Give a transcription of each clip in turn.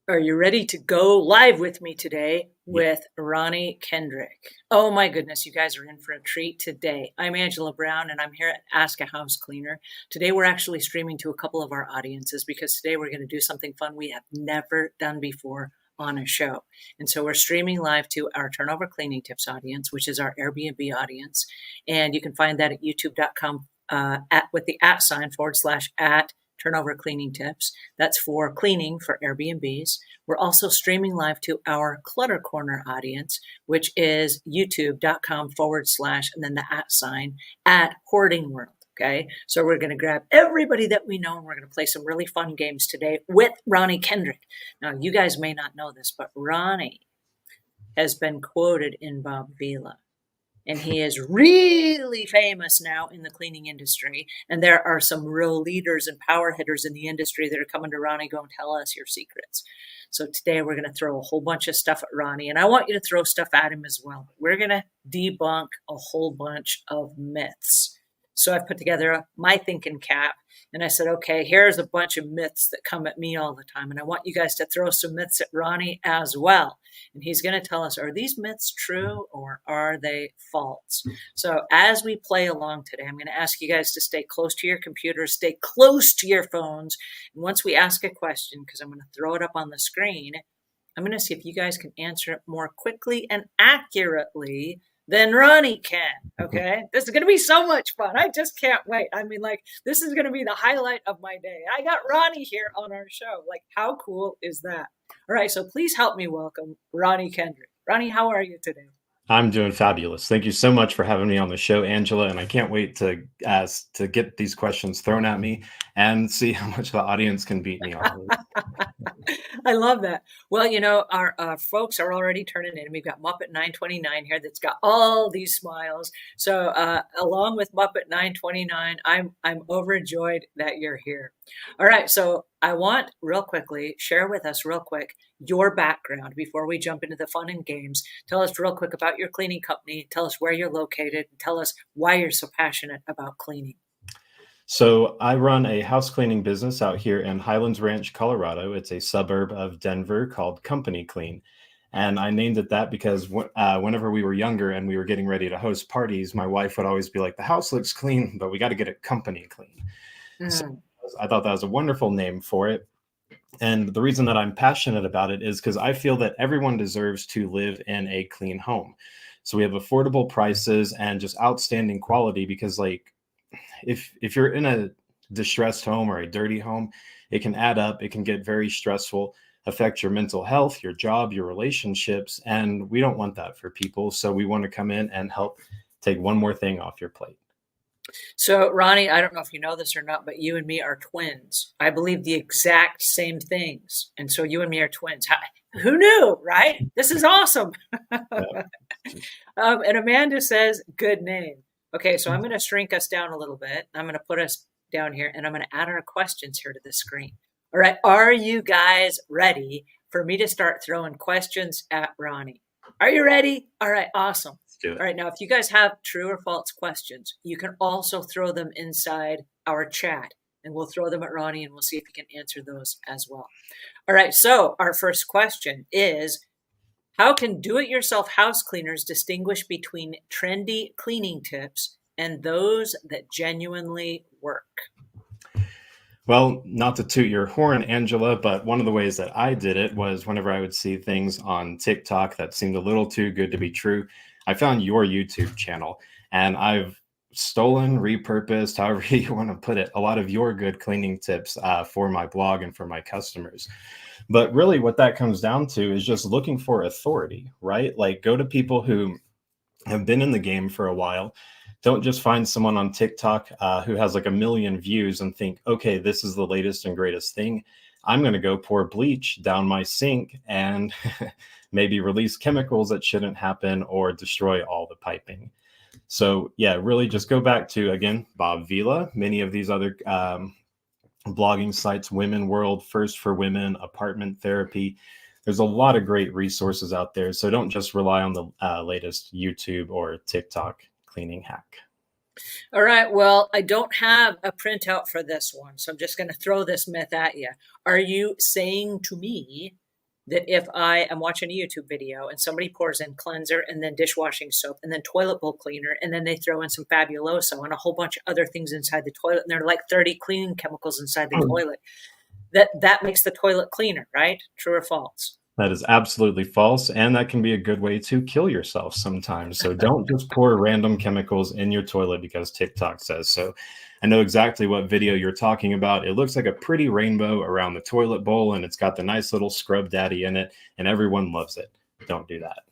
Are you ready to go live with me today with Ronnie Kendrick? Oh my goodness, you guys are in for a treat today. I'm Angela Brown and I'm here at Ask a House Cleaner. Today we're actually streaming to a couple of our audiences because today we're going to do something fun we have never done before on a show. And so we're streaming live to our Turnover Cleaning Tips audience, which is our Airbnb audience. And you can find that at youtube.com with the @ sign /@ Turnover Cleaning Tips. That's for cleaning for Airbnbs. We're also streaming live to our Clutter Corner audience, which is youtube.com / and then the @ sign at Hoarding World. Okay, so we're going to grab everybody that we know and we're going to play some really fun games today with Ronnie Kendrick. Now, you guys may not know this, but Ronnie has been quoted in Bob Vila. And he is really famous now in the cleaning industry. And there are some real leaders and power hitters in the industry that are coming to Ronnie, go and tell us your secrets. So today we're going to throw a whole bunch of stuff at Ronnie, and I want you to throw stuff at him as well. We're going to debunk a whole bunch of myths. So I've put together my thinking cap, and I said, okay, here's a bunch of myths that come at me all the time. And I want you guys to throw some myths at Ronnie as well. And he's going to tell us, are these myths true or are they false? So as we play along today, I'm going to ask you guys to stay close to your computers, stay close to your phones. And once we ask a question, because I'm going to throw it up on the screen, I'm going to see if you guys can answer it more quickly and accurately than Ronnie can. Okay. This is going to be so much fun. I just can't wait. I mean, like, this is going to be the highlight of my day. I got Ronnie here on our show. Like, how cool is that? All right. So please help me welcome Ronnie Kendrick. Ronnie, how are you today? I'm doing fabulous. Thank you so much for having me on the show, Angela. And I can't wait to get these questions thrown at me and see how much the audience can beat me on. I love that. Well, you know, our folks are already turning in. We've got Muppet 929 here that's got all these smiles. So, along with Muppet 929, I'm overjoyed that you're here. All right, so I want real quickly share with us real quick your background before we jump into the fun and games. Tell us real quick about your cleaning company. Tell us where you're located. And tell us why you're so passionate about cleaning. So I run a house cleaning business out here in Highlands Ranch, Colorado. It's a suburb of Denver called CompanyClean. And I named it that because whenever we were younger and we were getting ready to host parties, my wife would always be like, the house looks clean, but we got to get it company clean. So Mm. I thought that was a wonderful name for it. And the reason that I'm passionate about it is because I feel that everyone deserves to live in a clean home. So we have affordable prices and just outstanding quality because, like, if you're in a distressed home or a dirty home, it can add up. It can get very stressful, affect your mental health, your job, your relationships, and we don't want that for people. So we want to come in and help take one more thing off your plate. So, Ronnie, I don't know if you know this or not, but you and me are twins. I believe the exact same things. And so you and me are twins. Who knew, right? This is awesome. Yeah. And Amanda says, good name. Okay, so I'm going to shrink us down a little bit. I'm going to put us down here and I'm going to add our questions here to the screen. All right, are you guys ready for me to start throwing questions at Ronnie? Are you ready? All right, awesome. Let's do All it. right, now if you guys have true or false questions, you can also throw them inside our chat and we'll throw them at Ronnie and we'll see if he can answer those as well. All right, so our first question is, how can do-it-yourself house cleaners distinguish between trendy cleaning tips and those that genuinely work? Well, not to toot your horn, Angela, but one of the ways that I did it was whenever I would see things on TikTok that seemed a little too good to be true, I found your YouTube channel and I've stolen, repurposed, however you want to put it, a lot of your good cleaning tips for my blog and for my customers. But really, what that comes down to is just looking for authority, right? Like, go to people who have been in the game for a while. Don't just find someone on TikTok who has like a million views and think, okay, this is the latest and greatest thing. I'm going to go pour bleach down my sink and maybe release chemicals that shouldn't happen or destroy all the piping. So yeah, really just go back to, again, Bob Vila, many of these other blogging sites, Women World, First for Women, Apartment Therapy. There's a lot of great resources out there. So don't just rely on the latest YouTube or TikTok cleaning hack. All right, well, I don't have a printout for this one, so I'm just going to throw this myth at you. Are you saying to me that if I am watching a YouTube video and somebody pours in cleanser and then dishwashing soap and then toilet bowl cleaner and then they throw in some Fabuloso and a whole bunch of other things inside the toilet and there are like 30 cleaning chemicals inside the toilet, that makes the toilet cleaner, right? True or false? That is absolutely false, and that can be a good way to kill yourself sometimes. So don't just pour random chemicals in your toilet because TikTok says so. I know exactly what video you're talking about. It looks like a pretty rainbow around the toilet bowl, and it's got the nice little scrub daddy in it, and everyone loves it. Don't do that.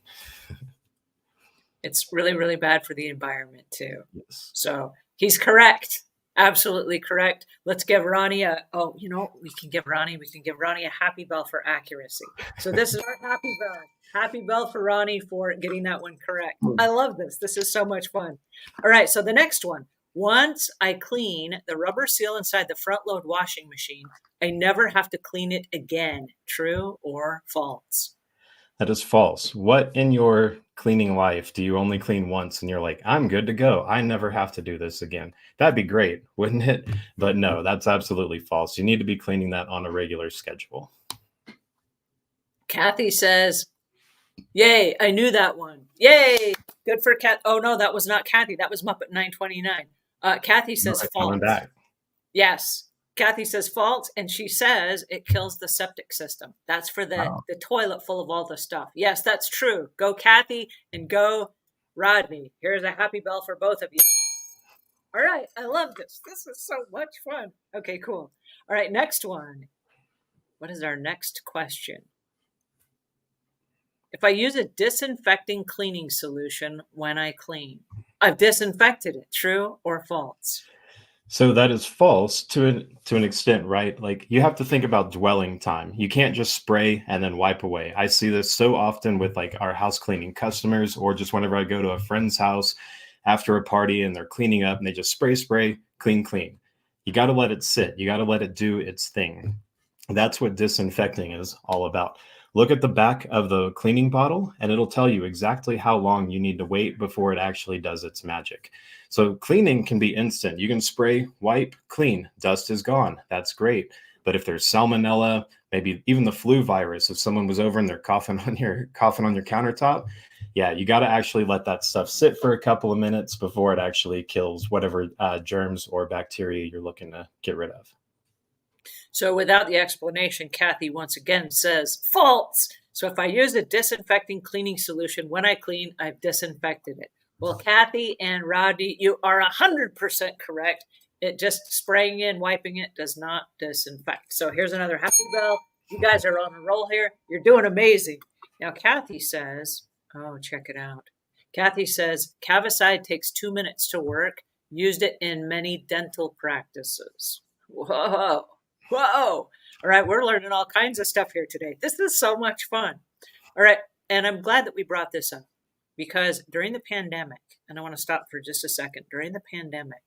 It's really, really bad for the environment too. Yes. So he's correct. Absolutely correct. Let's give Ronnie we can give Ronnie a happy bell for accuracy. So this is our happy bell. Happy bell for Ronnie for getting that one correct. I love this. This is so much fun. All right. So the next one. Once I clean the rubber seal inside the front load washing machine, I never have to clean it again. True or false? That is false. What in your cleaning life do you only clean once and you're like, I'm good to go. I never have to do this again? That'd be great, wouldn't it? But no, that's absolutely false. You need to be cleaning that on a regular schedule. Kathy says, yay, I knew that one. Yay, good for Kathy. Oh, no, that was not Kathy. That was Muppet 929. Kathy says false. Back. Yes. Kathy says false, and she says it kills the septic system. That's for the toilet full of all the stuff. Yes, that's true. Go Kathy and go Rodney. Here's a happy bell for both of you. All right, I love this. This is so much fun. Okay, cool. All right, next one. What is our next question? If I use a disinfecting cleaning solution when I clean, I've disinfected it. True or false? So that is false to an extent, right? Like you have to think about dwelling time. You can't just spray and then wipe away. I see this so often with like our house cleaning customers, or just whenever I go to a friend's house after a party and they're cleaning up and they just spray, clean. You got to let it sit. You got to let it do its thing. That's what disinfecting is all about. Look at the back of the cleaning bottle and it'll tell you exactly how long you need to wait before it actually does its magic. So cleaning can be instant. You can spray, wipe, clean, dust is gone. That's great. But if there's salmonella, maybe even the flu virus, if someone was over and they're coughing on your countertop, yeah, you got to actually let that stuff sit for a couple of minutes before it actually kills whatever germs or bacteria you're looking to get rid of. So without the explanation, Kathy once again says false. So if I use a disinfecting cleaning solution when I clean, I've disinfected it. Well, Kathy and Rodney, you are 100% correct. It just spraying in, wiping it does not disinfect. So here's another happy bell. You guys are on a roll here. You're doing amazing. Now, Kathy says, oh, check it out. Kathy says, Cavicide takes 2 minutes to work. Used it in many dental practices. Whoa. All right, we're learning all kinds of stuff here today. This is so much fun. All right, and I'm glad that we brought this up because during the pandemic, and I want to stop for just a second, during the pandemic,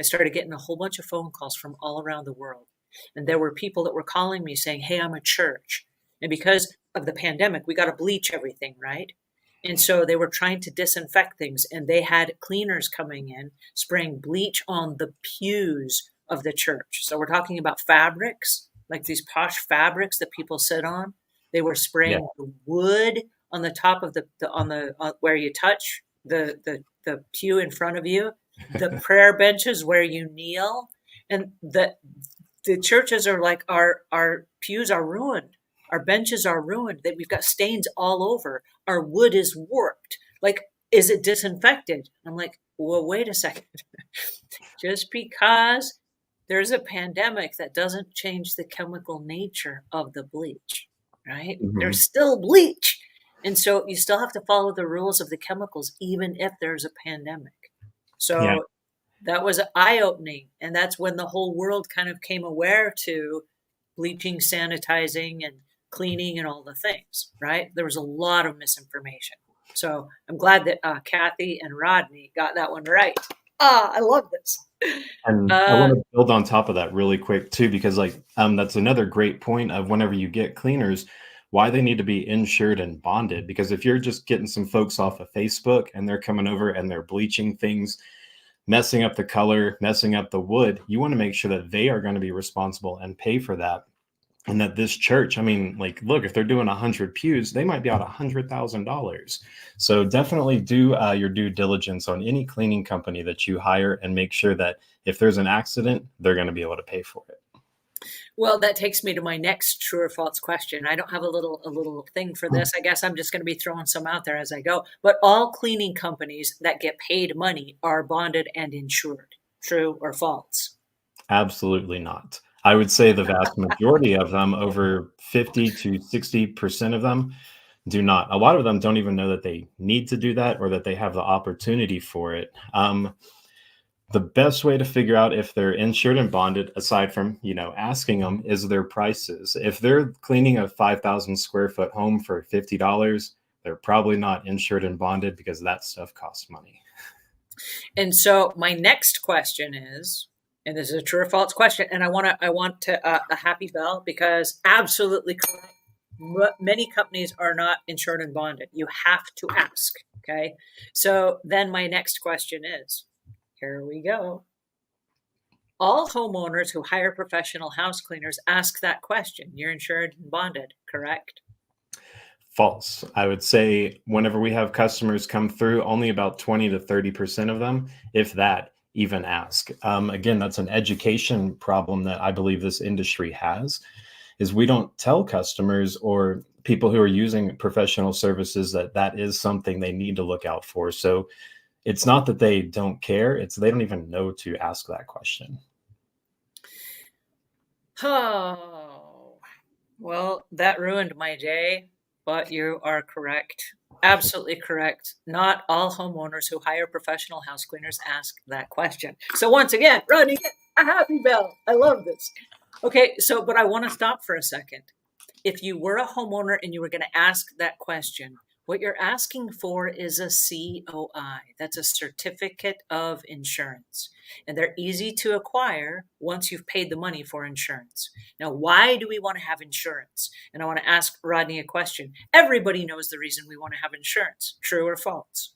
I started getting a whole bunch of phone calls from all around the world. And there were people that were calling me saying, hey, I'm a church. And because of the pandemic, we got to bleach everything, right? And so they were trying to disinfect things, and they had cleaners coming in, spraying bleach on the pews of the church. So we're talking about fabrics, like these posh fabrics that people sit on. They were spraying the wood on the top of the where you touch the pew in front of you, the prayer benches where you kneel, and the churches are like our pews are ruined, our benches are ruined. That we've got stains all over. Our wood is warped. Like, is it disinfected? I'm like, well, wait a second. Just because there's a pandemic, that doesn't change the chemical nature of the bleach, right? Mm-hmm. There's still bleach. And so you still have to follow the rules of the chemicals, even if there's a pandemic. So that was eye-opening. And that's when the whole world kind of came aware to bleaching, sanitizing, and cleaning and all the things, right? There was a lot of misinformation. So I'm glad that Kathy and Rodney got that one right. I love this. And I want to build on top of that really quick too, because that's another great point of whenever you get cleaners, why they need to be insured and bonded. Because if you're just getting some folks off of Facebook and they're coming over and they're bleaching things, messing up the color, messing up the wood, you want to make sure that they are going to be responsible and pay for that. And that this church, I mean, like, look, if they're doing 100 pews, they might be out $100,000. So definitely do your due diligence on any cleaning company that you hire, and make sure that if there's an accident, they're going to be able to pay for it. Well, that takes me to my next true or false question. I don't have a little thing for this. I guess I'm just going to be throwing some out there as I go. But all cleaning companies that get paid money are bonded and insured. True or false? Absolutely not. I would say the vast majority of them, over 50 to 60% of them, do not. A lot of them don't even know that they need to do that, or that they have the opportunity for it. The best way to figure out if they're insured and bonded, aside from, asking them, is their prices. If they're cleaning a 5,000 square foot home for $50, they're probably not insured and bonded, because that stuff costs money. And so my next question is, and this is a true or false question, and I want a happy bell because absolutely correct. Many companies are not insured and bonded. You have to ask. Okay. So then my next question is, here we go. All homeowners who hire professional house cleaners ask that question. You're insured and bonded, correct? False. I would say whenever we have customers come through, only about 20 to 30% of them, if that, even ask. Again, that's an education problem that I believe this industry has, is we don't tell customers or people who are using professional services that that is something they need to look out for. So it's not that they don't care, it's they don't even know to ask that question. Oh, well, that ruined my day, but you are correct. Absolutely correct. Not all homeowners who hire professional house cleaners ask that question. So once again, Ronnie, get a happy bell. I love this. Okay, so but I want to stop for a second. If you were a homeowner and you were going to ask that question, what you're asking for is a COI. That's a certificate of insurance. And they're easy to acquire once you've paid the money for insurance. Now, why do we want to have insurance? And I want to ask Rodney a question. Everybody knows the reason we want to have insurance. True or false?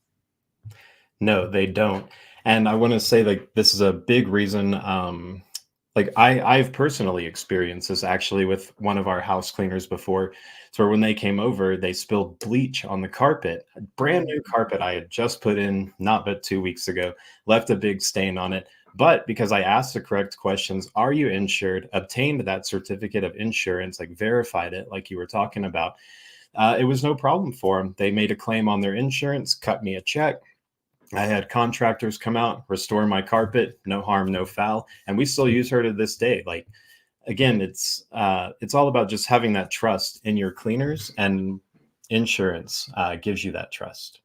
No, they don't. And I want to say, like, this is a big reason. Like, I've personally experienced this actually with one of our house cleaners before. So where when they came over, they spilled bleach on the carpet, a brand new carpet I had just put in not but 2 weeks ago, left a big stain on it. But because I asked the correct questions, are you insured, obtained that certificate of insurance, like verified it, like you were talking about, it was no problem for them. They made a claim on their insurance, cut me a check. I had contractors come out, restore my carpet, no harm, no foul, and we still use her to this day. Like, again, it's all about just having that trust in your cleaners, and insurance gives you that trust.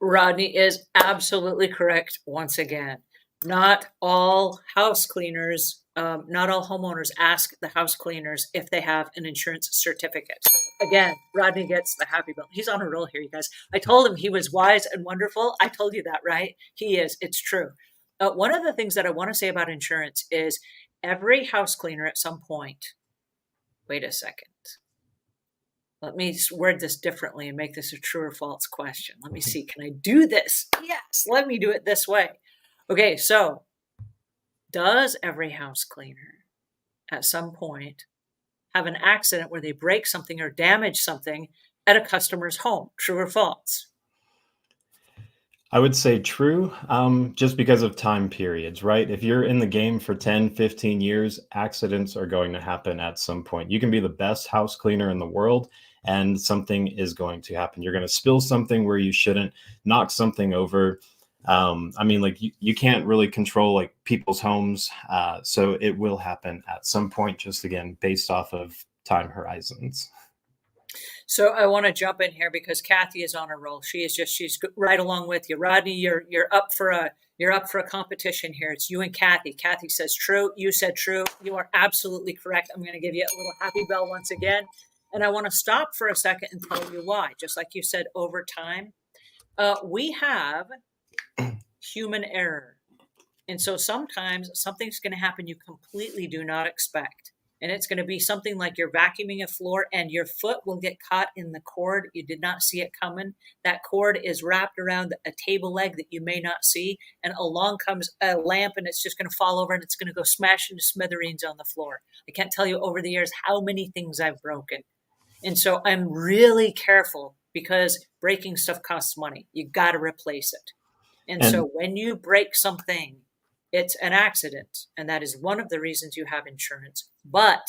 Rodney is absolutely correct once again. Not all house cleaners, not all homeowners ask the house cleaners if they have an insurance certificate. So again, Rodney gets the happy belt. He's on a roll here, you guys. I told him he was wise and wonderful. I told you that, right? He is. It's true. One of the things that I want to say about insurance is every house cleaner at some point, wait a second. Let me word this differently and make this a true or false question. Let me see. Can I do this? Yes. Let me do it this way. Okay. So, does every house cleaner at some point have an accident where they break something or damage something at a customer's home? True or false? I would say true, just because of time periods, right? If you're in the game for 10, 15 years, accidents are going to happen at some point. You can be the best house cleaner in the world, and something is going to happen. You're going to spill something where you shouldn't, knock something over. I mean, like, you can't really control like people's homes. So it will happen at some point, just again, based off of time horizons. So I want to jump in here because Kathy is on a roll. She's right along with you. Rodney, you're up for a competition here. It's you and Kathy. Kathy says true. You said true. You are absolutely correct. I'm going to give you a little happy bell once again. And I want to stop for a second and tell you why. Just like you said, over time, we have human error. And so sometimes something's going to happen you completely do not expect. And it's going to be something like you're vacuuming a floor and your foot will get caught in the cord. You did not see it coming. That cord is wrapped around a table leg that you may not see. And along comes a lamp and it's just going to fall over and it's going to go smash into smithereens on the floor. I can't tell you over the years how many things I've broken. And so I'm really careful because breaking stuff costs money. You got to replace it. And And so when you break something, it's an accident. And that is one of the reasons you have insurance. But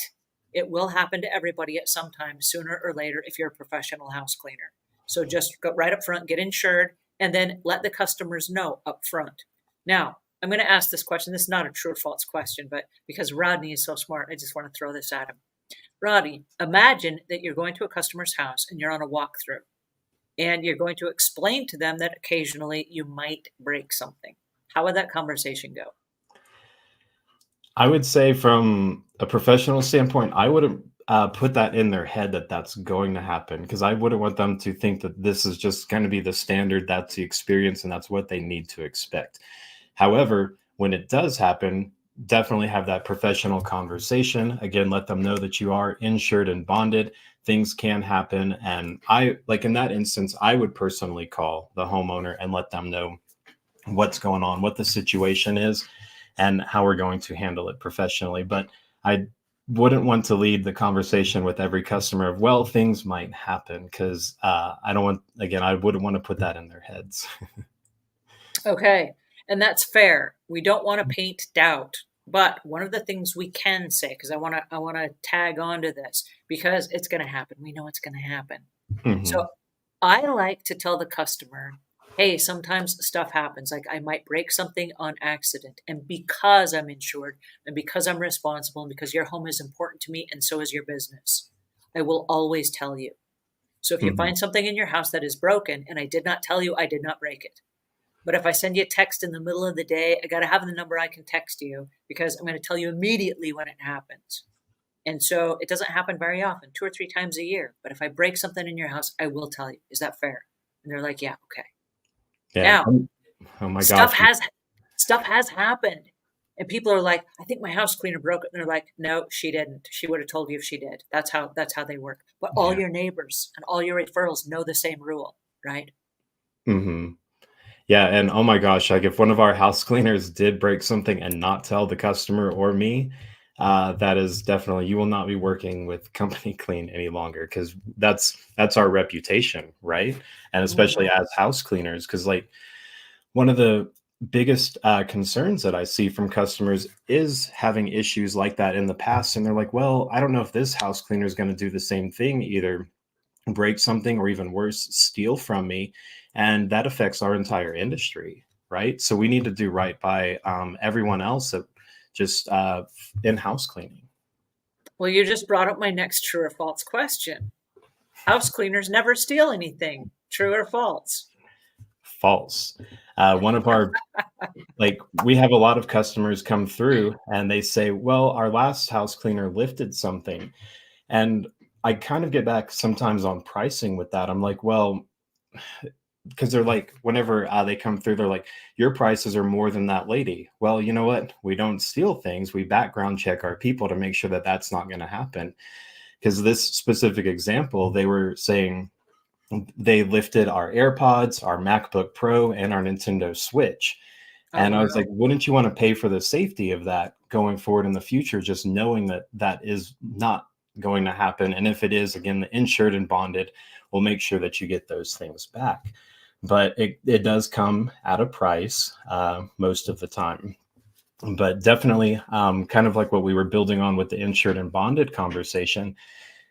it will happen to everybody at some time, sooner or later, if you're a professional house cleaner. So just go right up front, get insured, and then let the customers know up front. Now, I'm going to ask this question. This is not a true or false question, but because Rodney is so smart, I just want to throw this at him. Rodney, imagine that you're going to a customer's house and you're on a walkthrough and you're going to explain to them that occasionally you might break something. How would that conversation go? I would say from a professional standpoint, I wouldn't put that in their head that that's going to happen because I wouldn't want them to think that this is just going to be the standard, that's the experience, and that's what they need to expect. However, when it does happen, definitely have that professional conversation. Again, let them know that you are insured and bonded. Things can happen. And I, like in that instance, I would personally call the homeowner and let them know what's going on, what the situation is, and how we're going to handle it professionally. But I wouldn't want to lead the conversation with every customer of, well, things might happen, because I don't want, again, I wouldn't want to put that in their heads. Okay. And that's fair. We don't want to paint doubt. But one of the things we can say, because I want to tag on to this, because it's going to happen. We know it's going to happen. Hmm. So I like to tell the customer, hey, sometimes stuff happens. Like I might break something on accident. And because I'm insured and because I'm responsible and because your home is important to me and so is your business, I will always tell you. So if you Hmm. find something in your house that is broken and I did not tell you, I did not break it. But if I send you a text in the middle of the day, I got to have the number I can text you because I'm going to tell you immediately when it happens. And so it doesn't happen very often, 2 or 3 times a year. But if I break something in your house, I will tell you. Is that fair? And they're like, yeah, okay. Yeah. Now, Oh my gosh. stuff has stuff has happened. And people are like, I think my house cleaner broke it. And they're like, no, she didn't. She would have told you if she did. That's how they work. But all Yeah. your neighbors and all your referrals know the same rule, right? Hmm. Yeah. And oh my gosh, like if one of our house cleaners did break something and not tell the customer or me, that is definitely, you will not be working with Company Clean any longer, because that's our reputation, right? And especially Mhm. as house cleaners, because like one of the biggest concerns that I see from customers is having issues like that in the past. And they're like, well, I don't know if this house cleaner is going to do the same thing, either break something or even worse, steal from me. And that affects our entire industry, right? So we need to do right by everyone else that just in house cleaning. Well, you just brought up my next true or false question. House cleaners never steal anything. True or false? False. One of our, like, we have a lot of customers come through and they say, well, our last house cleaner lifted something. And I kind of get back sometimes on pricing with that. I'm like, well, because they're like, whenever they come through, they're like, your prices are more than that lady. Well, you know what? We don't steal things. We background check our people to make sure that that's not going to happen. Because this specific example, they were saying they lifted our AirPods, our MacBook Pro, and our Nintendo Switch. Oh, And I was wow. like, wouldn't you want to pay for the safety of that going forward in the future, just knowing that that is not going to happen? And if it is, again, the insured and bonded, we'll make sure that you get those things back. But it does come at a price most of the time. But definitely, kind of like what we were building on with the insured and bonded conversation,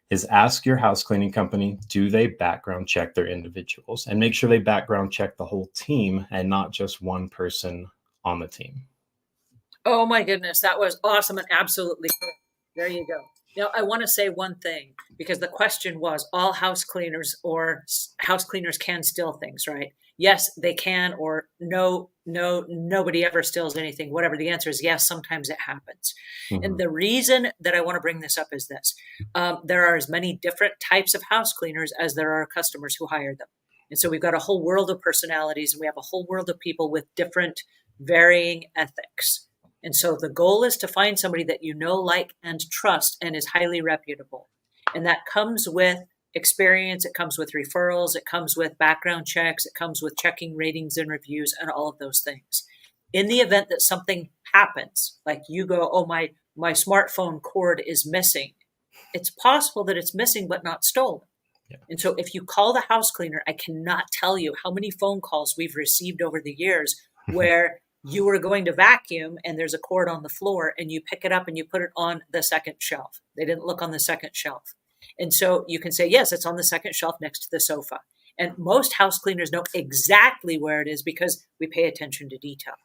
is ask your house cleaning company, do they background check their individuals, and make sure they background check the whole team and not just one person on the team. Oh my goodness, that was awesome and absolutely correct. There you go. Now, I want to say one thing because the question was all house cleaners or house cleaners can steal things, right? Yes, they can, or no, no, nobody ever steals anything. Whatever the answer is, yes, sometimes it happens. And Mhm. the reason that I want to bring this up is this: there are as many different types of house cleaners as there are customers who hire them. And so we've got a whole world of personalities and we have a whole world of people with different varying ethics. And so the goal is to find somebody that you know, like, and trust and is highly reputable. And that comes with experience, it comes with referrals, it comes with background checks, it comes with checking ratings and reviews and all of those things. In the event that something happens, like you go, oh, my smartphone cord is missing, it's possible that it's missing but not stolen. Yeah. And so if you call the house cleaner, I cannot tell you how many phone calls we've received over the years where you were going to vacuum and there's a cord on the floor and you pick it up and you put it on the second shelf. They didn't look on the second shelf. And so you can say, yes, it's on the second shelf next to the sofa. And most house cleaners know exactly where it is because we pay attention to detail,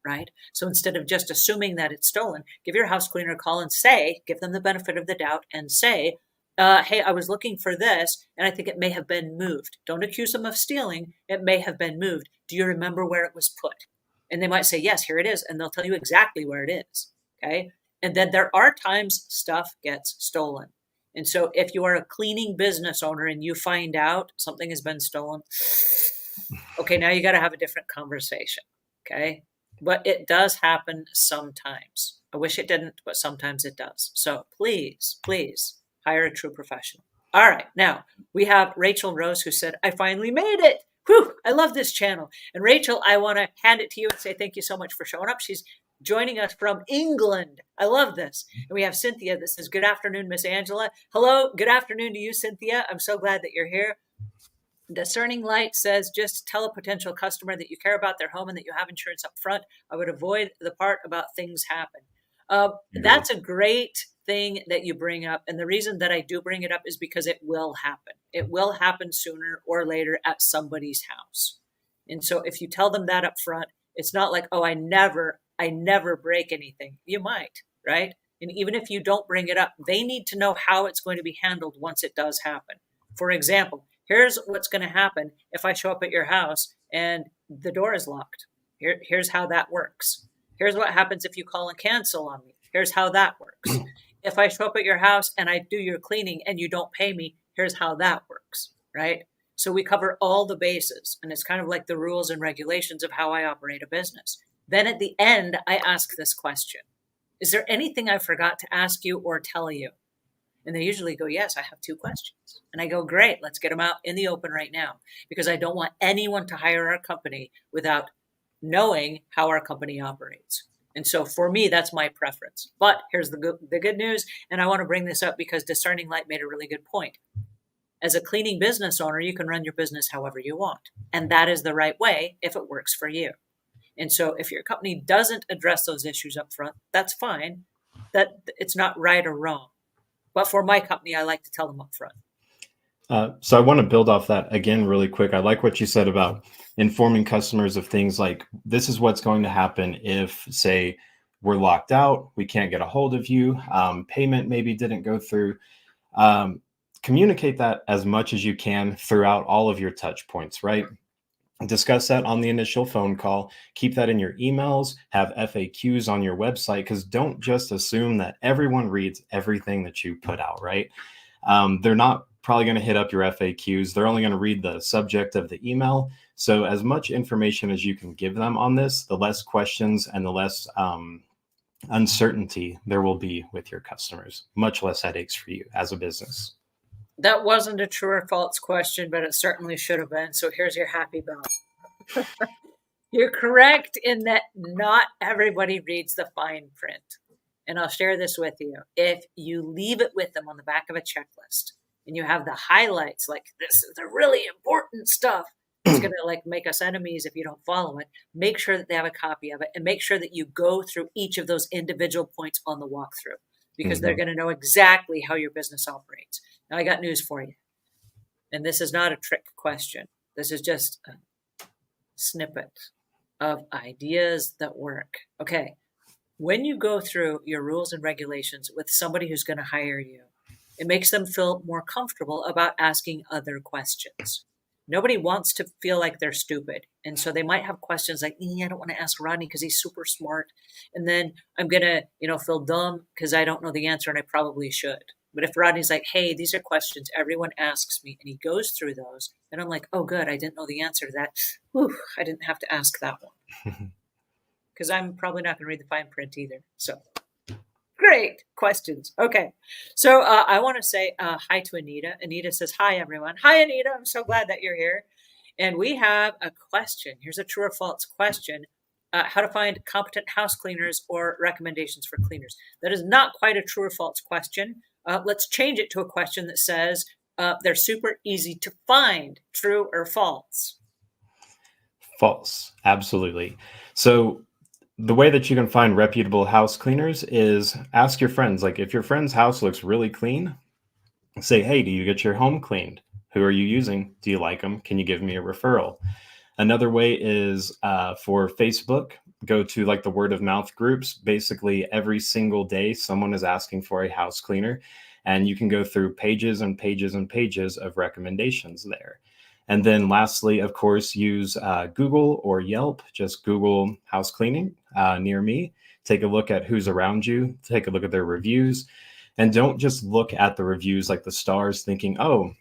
right? So instead of just assuming that it's stolen, give your house cleaner a call and say, give them the benefit of the doubt and say, hey, I was looking for this and I think it may have been moved. Don't accuse them of stealing. It may have been moved. Do you remember where it was put? And they might say, yes, here it is. And they'll tell you exactly where it is. Okay. And then there are times stuff gets stolen. And so if you are a cleaning business owner and you find out something has been stolen, okay, now you got to have a different conversation. Okay. But it does happen sometimes. I wish it didn't, but sometimes it does. So please, please hire a true professional. All right. Now we have Rachel Rose who said, I finally made it. Whew, I love this channel. And Rachel, I want to hand it to you and say thank you so much for showing up. She's joining us from England. I love this. And we have Cynthia that says, good afternoon, Miss Angela. Hello. Good afternoon to you, Cynthia. I'm so glad that you're here. Discerning Light says, just tell a potential customer that you care about their home and that you have insurance up front. I would avoid the part about things happen. That's a great thing that you bring up. And the reason that I do bring it up is because it will happen. It will happen sooner or later at somebody's house. And so if you tell them that up front, it's not like, oh, I never break anything. You might, right? And even if you don't bring it up, they need to know how it's going to be handled once it does happen. For example, here's what's going to happen if I show up at your house and the door is locked. Here's how that works. Here's what happens if you call and cancel on me. Here's how that works. If I show up at your house and I do your cleaning and you don't pay me, here's how that works, right? So we cover all the bases, and it's kind of like the rules and regulations of how I operate a business. Then at the end, I ask this question. Is there anything I forgot to ask you or tell you? And they usually go, yes, I have 2 questions. And I go, great, let's get them out in the open right now, because I don't want anyone to hire our company without knowing how our company operates. And so for me, that's my preference. But here's the good news. And I want to bring this up because Discerning Light made a really good point. As a cleaning business owner, you can run your business however you want. And that is the right way if it works for you. And so if your company doesn't address those issues up front, that's fine. That it's not right or wrong. But for my company, I like to tell them up front. So I want to build off that again really quick. I like what you said about informing customers of things like, this is what's going to happen if, say, we're locked out, we can't get a hold of you, payment maybe didn't go through. Communicate that as much as you can throughout all of your touch points, right? Discuss that on the initial phone call. Keep that in your emails, have FAQs on your website, because don't just assume that everyone reads everything that you put out, right? They're not probably going to hit up your FAQs. They're only going to read the subject of the email. So as much information as you can give them on this, the less questions and the less uncertainty there will be with your customers, much less headaches for you as a business. That wasn't a true or false question, but it certainly should have been. So here's your happy bell. You're correct in that not everybody reads the fine print. And I'll share this with you. If you leave it with them on the back of a checklist and you have the highlights, like this is the really important stuff, it's going to like make us enemies if you don't follow it. Make sure that they have a copy of it and make sure that you go through each of those individual points on the walkthrough, because they're going to know exactly how your business operates. Now, I got news for you. And this is not a trick question. This is just a snippet of ideas that work. Okay. When you go through your rules and regulations with somebody who's going to hire you, it makes them feel more comfortable about asking other questions. Nobody wants to feel like they're stupid. And so they might have questions like, I don't want to ask Rodney because he's super smart. And then I'm going to, feel dumb because I don't know the answer and I probably should. But if Rodney's like, hey, these are questions everyone asks me, and he goes through those, then I'm like, oh, good, I didn't know the answer to that. Whew, I didn't have to ask that one. because I'm probably not going to read the fine print either. So great questions. Okay. So I want to say hi to Anita. Anita says, hi, everyone. Hi, Anita. I'm so glad that you're here. And we have a question. Here's a true or false question. How to find competent house cleaners or recommendations for cleaners. That is not quite a true or false question. Let's change it to a question that says they're super easy to find. True or false? False. Absolutely. So the way that you can find reputable house cleaners is ask your friends. Like if your friend's house looks really clean, say, hey, do you get your home cleaned? Who are you using? Do you like them? Can you give me a referral? Another way is for Facebook, go to like the word of mouth groups. Basically, every single day, someone is asking for a house cleaner, and you can go through pages and pages and pages of recommendations there. And then lastly, of course, use Google or Yelp. Just Google house cleaning near me. Take a look at who's around you, take a look at their reviews, and don't just look at the reviews like the stars thinking, oh,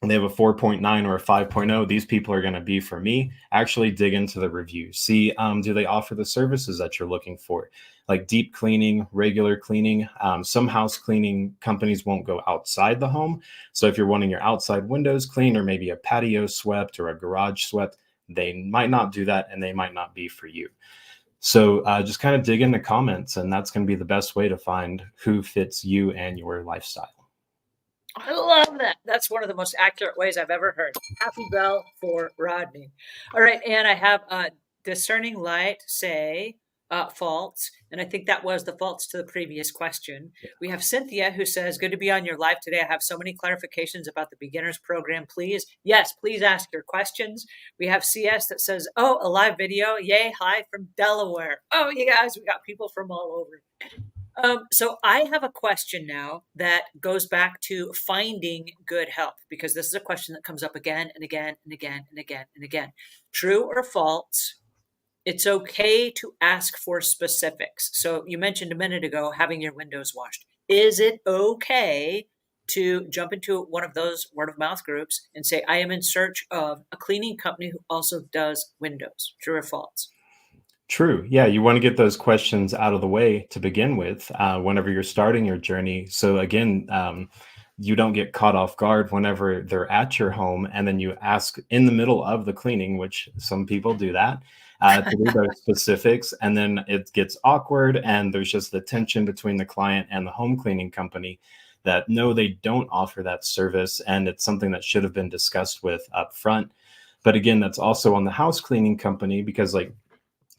they have a 4.9 or a 5.0, these people are going to be for me. Actually dig into the reviews. See, do they offer the services that you're looking for? Like deep cleaning, regular cleaning. Some house cleaning companies won't go outside the home. So if you're wanting your outside windows cleaned or maybe a patio swept or a garage swept, they might not do that and they might not be for you. So just kind of dig into comments, and that's going to be the best way to find who fits you and your lifestyle. I love that. That's one of the most accurate ways I've ever heard. Happy bell for Rodney. All right, and I have discerning light say false, and I think that was the false to the previous question. Yeah. We have Cynthia who says, good to be on your live today. I have so many clarifications about the beginners program. Please, yes, please ask your questions. We have CS that says, oh, a live video. Yay, hi from Delaware. Oh, you guys, we got people from all over. So I have a question now that goes back to finding good help, because this is a question that comes up again and again and again and again and again. True or false? It's okay to ask for specifics. So you mentioned a minute ago having your windows washed. Is it okay to jump into one of those word of mouth groups and say, I am in search of a cleaning company who also does windows? True or false? True. Yeah, you want to get those questions out of the way to begin with whenever you're starting your journey. So again, you don't get caught off guard whenever they're at your home and then you ask in the middle of the cleaning, which some people do that, to do those specifics. And then it gets awkward and there's just the tension between the client and the home cleaning company that no, they don't offer that service. And it's something that should have been discussed with up front. But again, that's also on the house cleaning company, because like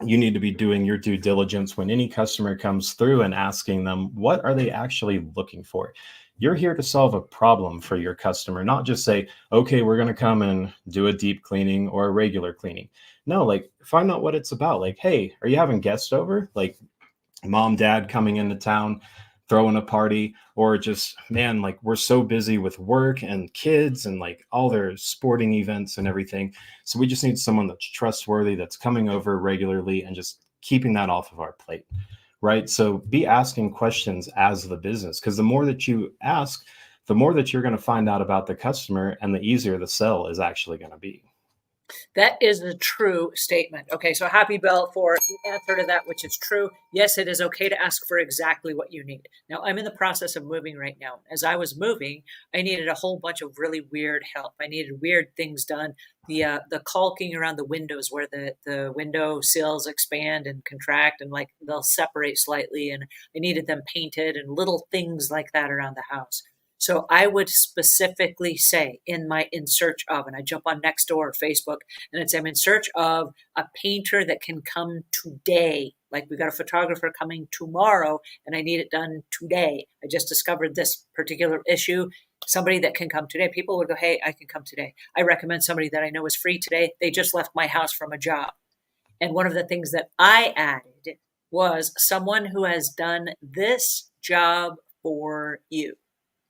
you need to be doing your due diligence when any customer comes through and asking them, what are they actually looking for? You're here to solve a problem for your customer, not just say, okay, we're going to come and do a deep cleaning or a regular cleaning. No, like find out what it's about. Like, hey, are you having guests over? Like mom, dad coming into town, throwing a party, or just, man, like we're so busy with work and kids and like all their sporting events and everything. So we just need someone that's trustworthy, that's coming over regularly and just keeping that off of our plate. Right. So be asking questions as the business, because the more that you ask, the more that you're going to find out about the customer and the easier the sell is actually going to be. That is a true statement. Okay, so happy Bell for the answer to that, which is true. Yes, it is okay to ask for exactly what you need. Now, I'm in the process of moving right now. As I was moving, I needed a whole bunch of really weird help. I needed weird things done. The caulking around the windows, where the window sills expand and contract and like they'll separate slightly, and I needed them painted and little things like that around the house. So I would specifically say in search of, and I jump on Nextdoor or Facebook, and it's I'm in search of a painter that can come today. Like we got a photographer coming tomorrow and I need it done today. I just discovered this particular issue. Somebody that can come today. People would go, hey, I can come today. I recommend somebody that I know is free today. They just left my house from a job. And one of the things that I added was someone who has done this job for you.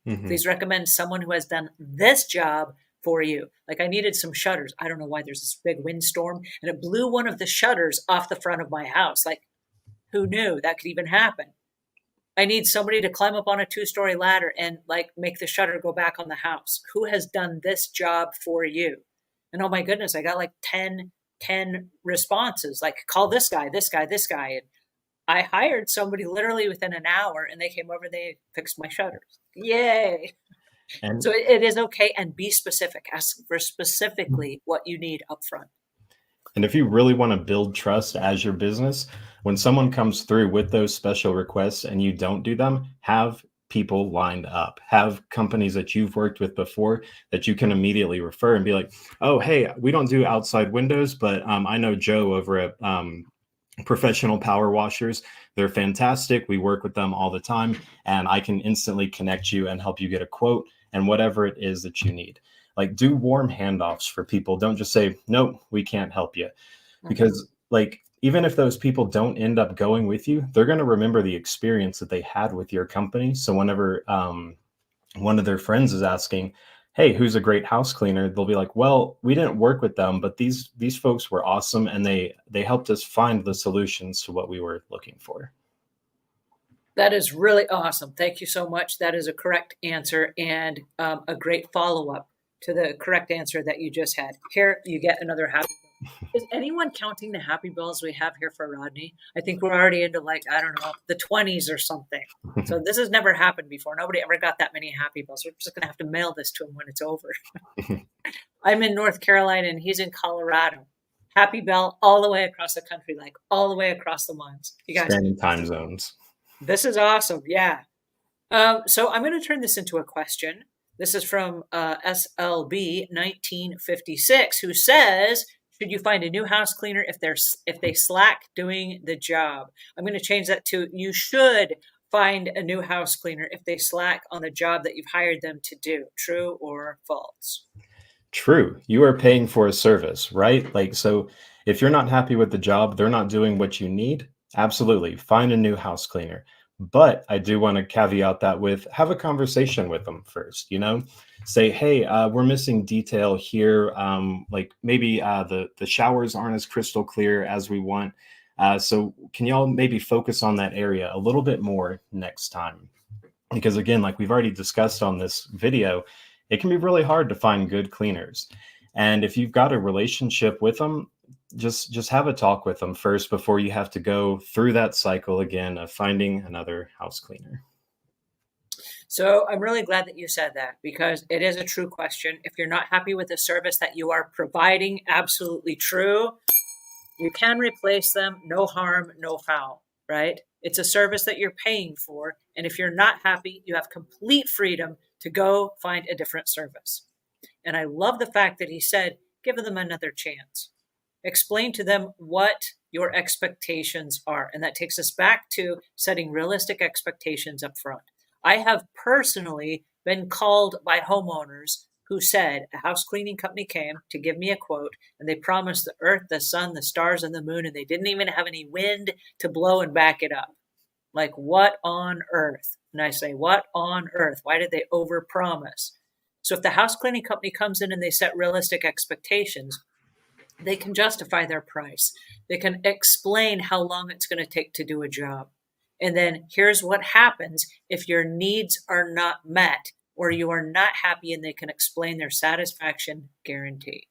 Mm-hmm. Please recommend someone who has done this job for you. Like I needed some shutters. I don't know why there's this big windstorm and it blew one of the shutters off the front of my house. Like who knew that could even happen? I need somebody to climb up on a 2-story ladder and like make the shutter go back on the house. Who has done this job for you? And oh my goodness, I got like 10 10 responses, like call this guy, this guy, this guy. And I hired somebody literally within an hour, and they came over, they fixed my shutters. Yay. So And it is okay. And be specific. Ask for specifically what you need up front. And if you really want to build trust as your business, when someone comes through with those special requests and you don't do them, have people lined up. Have companies that you've worked with before that you can immediately refer and be like, oh, hey, we don't do outside windows, but I know Joe over at Professional Power Washers. They're fantastic. We work with them all the time, and I can instantly connect you and help you get a quote and whatever it is that you need. Like, do warm handoffs for people. Don't just say, nope, we can't help you. Because like, even if those people don't end up going with you, they're going to remember the experience that they had with your company. So whenever one of their friends is asking, hey, who's a great house cleaner, they'll be like, well, we didn't work with them, but these folks were awesome, and they helped us find the solutions to what we were looking for. That is really awesome. Thank you so much. That is a correct answer, and a great follow-up to the correct answer that you just had. Here, you get another happy bill. Is anyone counting the happy bills we have here for Rodney? I think we're already into, like, I don't know, the 20s or something. So this has never happened before. Nobody ever got that many happy bills. We're just going to have to mail this to him when it's over. I'm in North Carolina and he's in Colorado. Happy Bell all the way across the country, like all the way across the miles. You guys, Spanning time zones. this is awesome. Yeah. So I'm going to turn this into a question. This is from SLB 1956, who says, should you find a new house cleaner if they slack doing the job? I'm going to change that to, you should find a new house cleaner if they slack on the job that you've hired them to do. True or false? True. You are paying for a service, right? Like, so if you're not happy with the job, they're not doing what you need, absolutely find a new house cleaner. But I do want to caveat that with, have a conversation with them first, say, hey, we're missing detail here. Like maybe the showers aren't as crystal clear as we want. So can y'all maybe focus on that area a little bit more next time? Because again, like we've already discussed on this video, it can be really hard to find good cleaners. And if you've got a relationship with them, just have a talk with them first before you have to go through that cycle again of finding another house cleaner. So I'm really glad that you said that, because it is a true question. If you're not happy with the service that you are providing, absolutely true. You can replace them, no harm, no foul, right? It's a service that you're paying for. And if you're not happy, you have complete freedom to go find a different service. And I love the fact that he said, give them another chance. Explain to them what your expectations are. And that takes us back to setting realistic expectations up front. I have personally been called by homeowners who said a house cleaning company came to give me a quote, and they promised the earth, the sun, the stars, and the moon, and they didn't even have any wind to blow and back it up. Like, what on earth? And I say, what on earth? Why did they overpromise? So if the house cleaning company comes in and they set realistic expectations, they can justify their price. They can explain how long it's going to take to do a job. And then here's what happens if your needs are not met or you are not happy, and they can explain their satisfaction guarantee.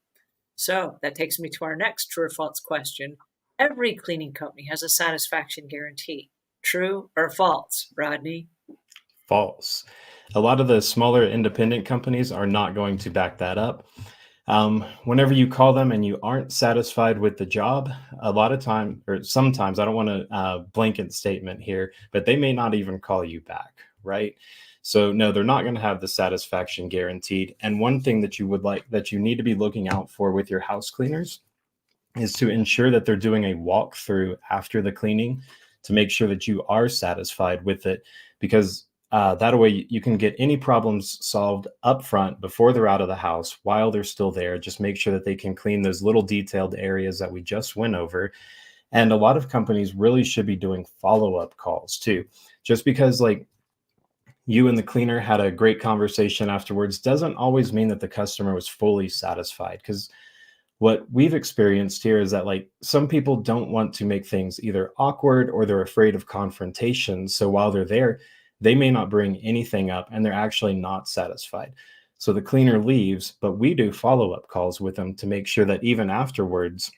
So that takes me to our next true or false question. Every cleaning company has a satisfaction guarantee. True or false, Rodney? False. A lot of the smaller independent companies are not going to back that up. Whenever you call them and you aren't satisfied with the job, a lot of time, or sometimes, I don't want to blanket statement here, but they may not even call you back, right? So no, they're not going to have the satisfaction guaranteed. And one thing that you need to be looking out for with your house cleaners is to ensure that they're doing a walkthrough after the cleaning to make sure that you are satisfied with it, because that way you can get any problems solved up front before they're out of the house while they're still there. Just make sure that they can clean those little detailed areas that we just went over. And a lot of companies really should be doing follow-up calls too. Just because like you and the cleaner had a great conversation afterwards doesn't always mean that the customer was fully satisfied, because what we've experienced here is that like some people don't want to make things either awkward or they're afraid of confrontation. So while they're there, they may not bring anything up and they're actually not satisfied. So the cleaner leaves, but we do follow-up calls with them to make sure that even afterwards,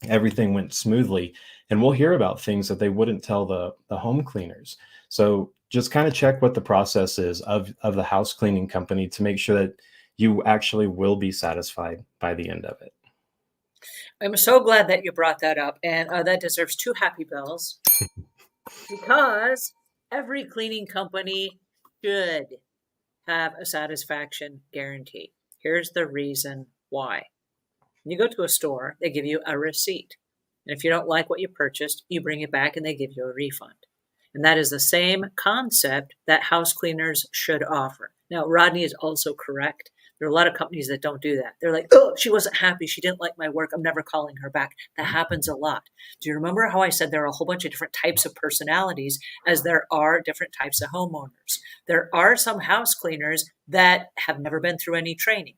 everything went smoothly. And we'll hear about things that they wouldn't tell the home cleaners. So just kind of check what the process is of the house cleaning company to make sure that you actually will be satisfied by the end of it. I'm so glad that you brought that up, and that deserves two happy bells because every cleaning company should have a satisfaction guarantee. Here's the reason why. When you go to a store, they give you a receipt. And if you don't like what you purchased, you bring it back and they give you a refund. And that is the same concept that house cleaners should offer. Now, Rodney is also correct. There are a lot of companies that don't do that. They're like, oh, she wasn't happy. She didn't like my work. I'm never calling her back. That happens a lot. Do you remember how I said there are a whole bunch of different types of personalities as there are different types of homeowners? There are some house cleaners that have never been through any training.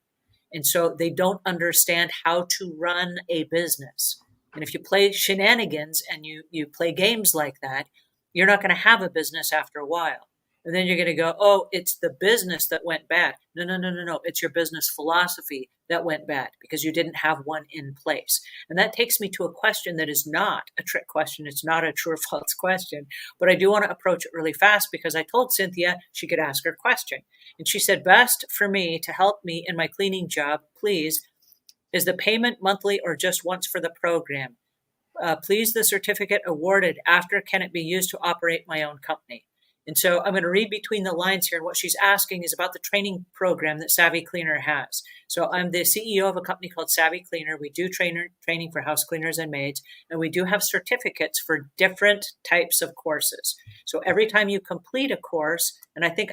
And so they don't understand how to run a business. And if you play shenanigans and you play games like that, you're not going to have a business after a while. And then you're going to go, oh, it's the business that went bad. No, no, no, no, no. It's your business philosophy that went bad because you didn't have one in place. And that takes me to a question that is not a trick question. It's not a true or false question, but I do want to approach it really fast because I told Cynthia she could ask her question. And she said, best for me to help me in my cleaning job, please, is the payment monthly or just once for the program? Please, the certificate awarded after can it be used to operate my own company? And so I'm going to read between the lines here. And what she's asking is about the training program that Savvy Cleaner has. So I'm the CEO of a company called Savvy Cleaner. We do training for house cleaners and maids, and we do have certificates for different types of courses. So every time you complete a course, and I think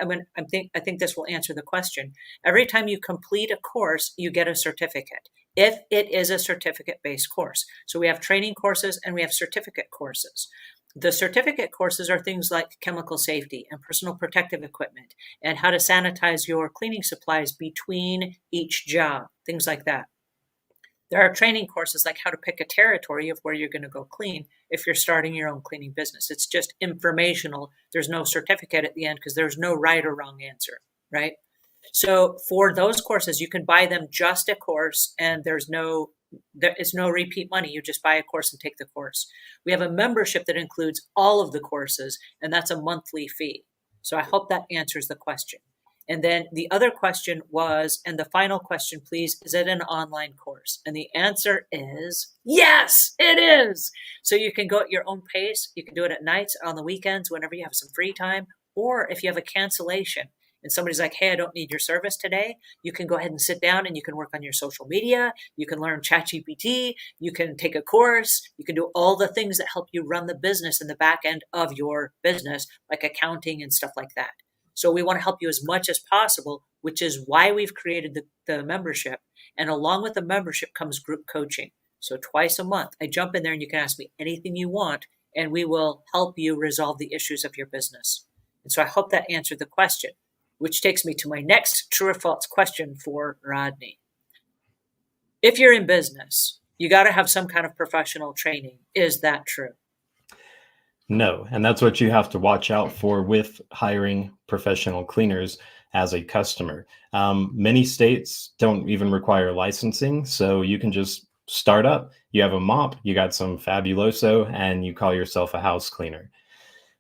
this will answer the question. Every time you complete a course, you get a certificate if it is a certificate-based course. So we have training courses and we have certificate courses. The certificate courses are things like chemical safety and personal protective equipment and how to sanitize your cleaning supplies between each job, things like that. There are training courses like how to pick a territory of where you're going to go clean if you're starting your own cleaning business. It's just informational. There's no certificate at the end because there's no right or wrong answer, right? So for those courses, you can buy them just a course and there is no repeat money. You just buy a course and take the course. We have a membership that includes all of the courses, and that's a monthly fee. So I hope that answers the question. And then the other question was, and the final question, please, is it an online course? And the answer is yes, it is. So you can go at your own pace. You can do it at nights, on the weekends, whenever you have some free time, or if you have a cancellation and somebody's like, hey, I don't need your service today, you can go ahead and sit down and you can work on your social media. You can learn ChatGPT. You can take a course. You can do all the things that help you run the business in the back end of your business, like accounting and stuff like that. So we want to help you as much as possible, which is why we've created the membership. And along with the membership comes group coaching. So twice a month, I jump in there and you can ask me anything you want, and we will help you resolve the issues of your business. And so I hope that answered the question, which takes me to my next true or false question for Rodney. If you're in business, you got to have some kind of professional training. Is that true? No, and that's what you have to watch out for with hiring professional cleaners as a customer. Many states don't even require licensing, so you can just start up. You have a mop, you got some Fabuloso, and you call yourself a house cleaner.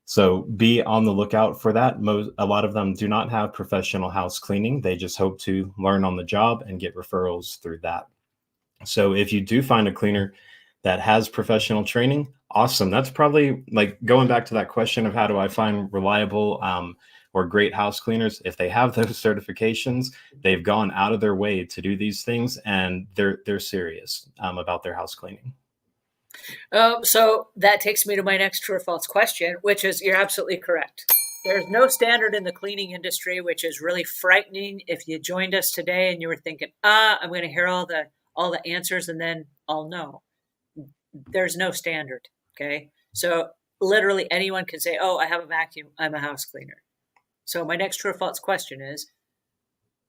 So be on the lookout for that. A lot of them do not have professional house cleaning. They just hope to learn on the job and get referrals through that. So if you do find a cleaner that has professional training, awesome. That's probably like going back to that question of how do I find reliable or great house cleaners. If they have those certifications, they've gone out of their way to do these things, and they're serious about their house cleaning. So that takes me to my next true or false question, which is you're absolutely correct. There's no standard in the cleaning industry, which is really frightening. If you joined us today and you were thinking, I'm going to hear all the answers and then I'll know. There's no standard. Okay. So literally anyone can say, oh, I have a vacuum. I'm a house cleaner. So my next true or false question is,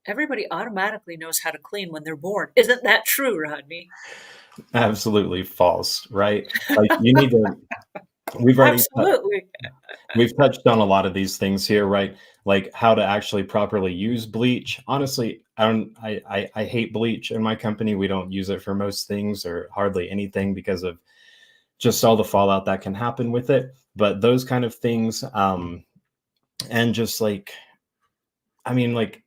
everybody automatically knows how to clean when they're born. Isn't that true, Rodney? Absolutely false, right? Like you need to We've already Absolutely. we've touched on a lot of these things here, right? Like how to actually properly use bleach. Honestly, I don't I hate bleach in my company. We don't use it for most things or hardly anything because of just all the fallout that can happen with it. But those kind of things, and just like I mean, like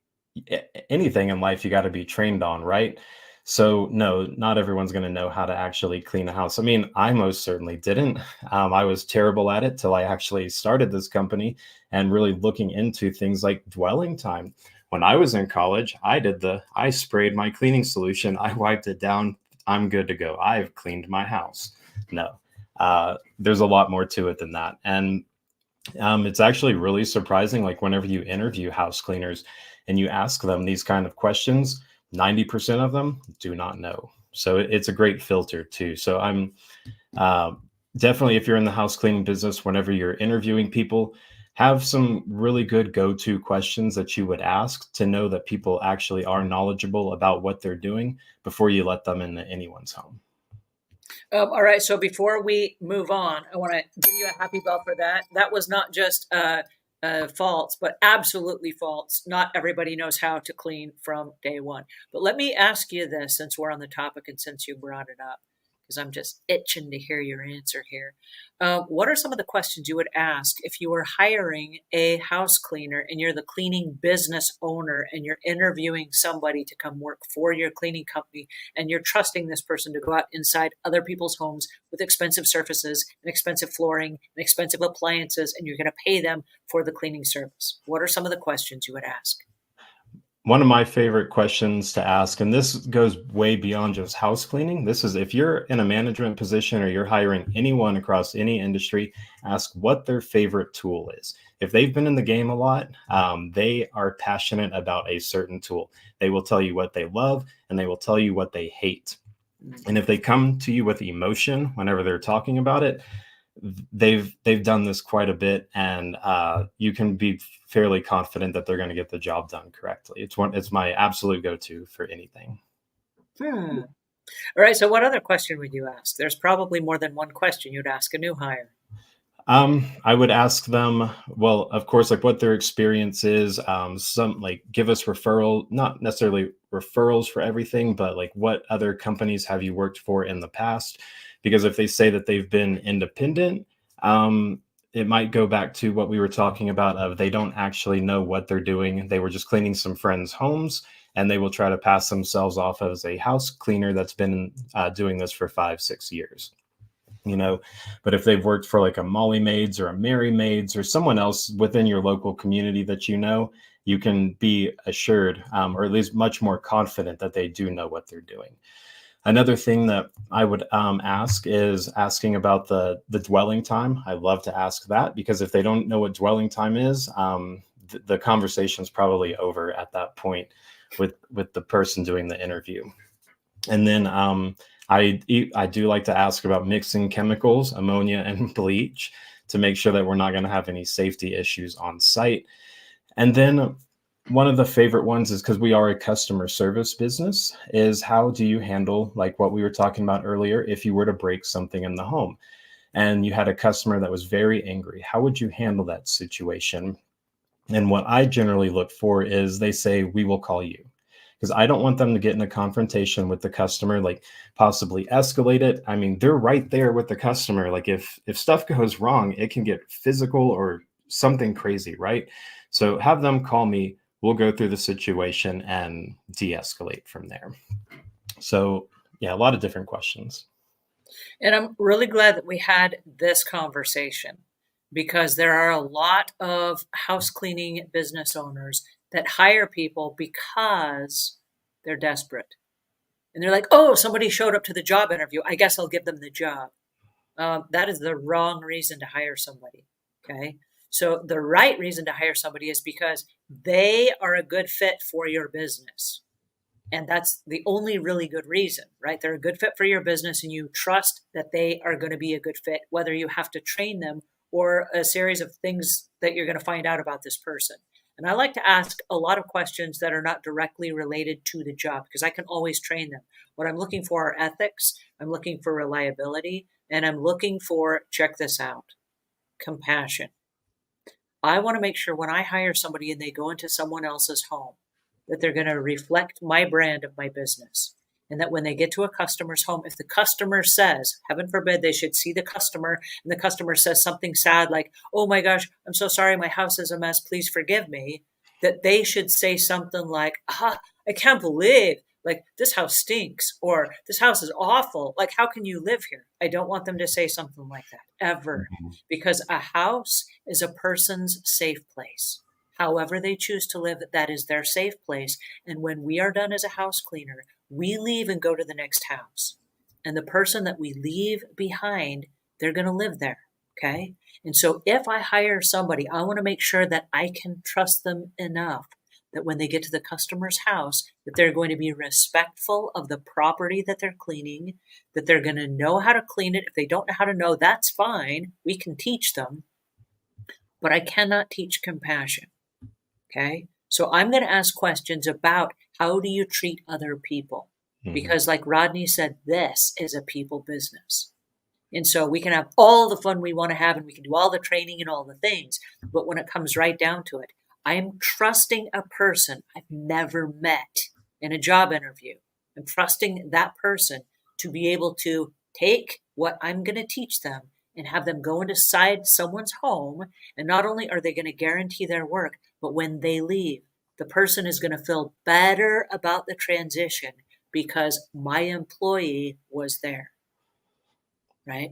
anything in life, you got to be trained on, right? So, no, not everyone's going to know how to actually clean a house. I mean, I most certainly didn't. I was terrible at it till I actually started this company and really looking into things like dwelling time. When I was in college, I sprayed my cleaning solution, I wiped it down, I'm good to go. I've cleaned my house. No, there's a lot more to it than that. And it's actually really surprising. Like whenever you interview house cleaners and you ask them these kind of questions, 90% of them do not know. So it's a great filter too. So I'm uh, definitely, if you're in the house cleaning business, whenever you're interviewing people, have some really good go-to questions that you would ask to know that people actually are knowledgeable about what they're doing before you let them into anyone's home. All right. So before we move on, I want to give you a happy bell for that. That was not just false, but absolutely false. Not everybody knows how to clean from day one. But let me ask you this, since we're on the topic and since you brought it up, because I'm just itching to hear your answer here. What are some of the questions you would ask if you were hiring a house cleaner and you're the cleaning business owner and you're interviewing somebody to come work for your cleaning company and you're trusting this person to go out inside other people's homes with expensive surfaces and expensive flooring and expensive appliances, and you're going to pay them for the cleaning service? What are some of the questions you would ask? One of my favorite questions to ask, and this goes way beyond just house cleaning. This is if you're in a management position or you're hiring anyone across any industry, ask what their favorite tool is. If they've been in the game a lot, they are passionate about a certain tool. They will tell you what they love and they will tell you what they hate. And if they come to you with emotion whenever they're talking about it, they've done this quite a bit, and you can be fairly confident that they're going to get the job done correctly. It's my absolute go-to for anything. Hmm. All right. So, what other question would you ask? There's probably more than one question you'd ask a new hire. I would ask them, well, of course, like what their experience is. Some like give us referral, not necessarily referrals for everything, but like what other companies have you worked for in the past? Because if they say that they've been independent, it might go back to what we were talking about of they don't actually know what they're doing. They were just cleaning some friends' homes, and they will try to pass themselves off as a house cleaner that's been doing this for 5, 6 years. you know but if they've worked for like a Molly Maids or a Mary Maids or someone else within your local community that you can be assured, or at least much more confident that they do know what they're doing. Another thing that I would ask is asking about the dwelling time. I love to ask that because if they don't know what dwelling time is, the conversation's probably over at that point with the person doing the interview. And then I do like to ask about mixing chemicals, ammonia and bleach, to make sure that we're not going to have any safety issues on site. And then one of the favorite ones is because we are a customer service business, is how do you handle like what we were talking about earlier? If you were to break something in the home and you had a customer that was very angry, how would you handle that situation? And what I generally look for is they say, we will call you, because I don't want them to get in a confrontation with the customer, like possibly escalate it. I mean, they're right there with the customer. Like if stuff goes wrong, it can get physical or something crazy, right? So have them call me. We'll go through the situation and de-escalate from there. So yeah, a lot of different questions. And I'm really glad that we had this conversation because there are a lot of house cleaning business owners that hire people because they're desperate. And they're like, oh, somebody showed up to the job interview. I guess I'll give them the job. That is the wrong reason to hire somebody. Okay. So the right reason to hire somebody is because they are a good fit for your business. And that's the only really good reason, right? They're a good fit for your business and you trust that they are going to be a good fit, whether you have to train them or a series of things that you're going to find out about this person. And I like to ask a lot of questions that are not directly related to the job because I can always train them. What I'm looking for are ethics, I'm looking for reliability, and I'm looking for, check this out, compassion. I want to make sure when I hire somebody and they go into someone else's home, that they're going to reflect my brand of my business. And that when they get to a customer's home, if the customer says, heaven forbid, they should see the customer and the customer says something sad like, oh my gosh, I'm so sorry, my house is a mess, please forgive me, that they should say something like, I can't believe, like, this house stinks, or this house is awful. Like, how can you live here? I don't want them to say something like that ever, Mhm. because a house is a person's safe place. However they choose to live, that is their safe place. And when we are done as a house cleaner, we leave and go to the next house. And the person that we leave behind, they're going to live there. Okay. And so if I hire somebody, I want to make sure that I can trust them enough that when they get to the customer's house, that they're going to be respectful of the property that they're cleaning, that they're going to know how to clean it. If they don't know how to know, that's fine. We can teach them, but I cannot teach compassion. Okay. So I'm going to ask questions about how do you treat other people? Mhm. Because, like Rodney said, this is a people business. And so we can have all the fun we want to have and we can do all the training and all the things. But when it comes right down to it, I am trusting a person I've never met in a job interview. I'm trusting that person to be able to take what I'm going to teach them and have them go inside someone's home. And not only are they going to guarantee their work, but when they leave, the person is going to feel better about the transition because my employee was there, right?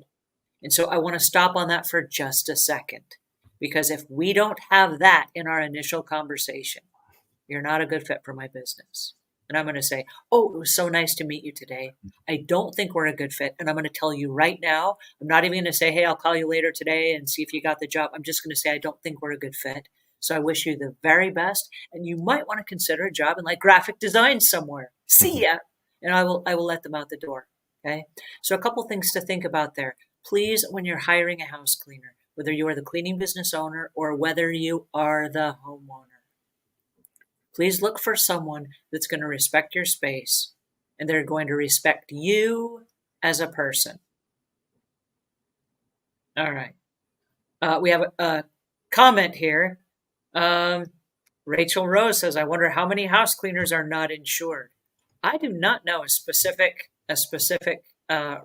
And so I want to stop on that for just a second, because if we don't have that in our initial conversation, you're not a good fit for my business. And I'm going to say, oh, it was so nice to meet you today. I don't think we're a good fit. And I'm going to tell you right now, I'm not even going to say, hey, I'll call you later today and see if you got the job. I'm just going to say, I don't think we're a good fit. So I wish you the very best. And you might want to consider a job in like graphic design somewhere. See ya. And I will let them out the door. Okay. So a couple things to think about there. Please, when you're hiring a house cleaner, whether you are the cleaning business owner or whether you are the homeowner, please look for someone that's going to respect your space and they're going to respect you as a person. All right. We have a comment here. Um, Rachel Rose says, I wonder how many house cleaners are not insured. I do not know a specific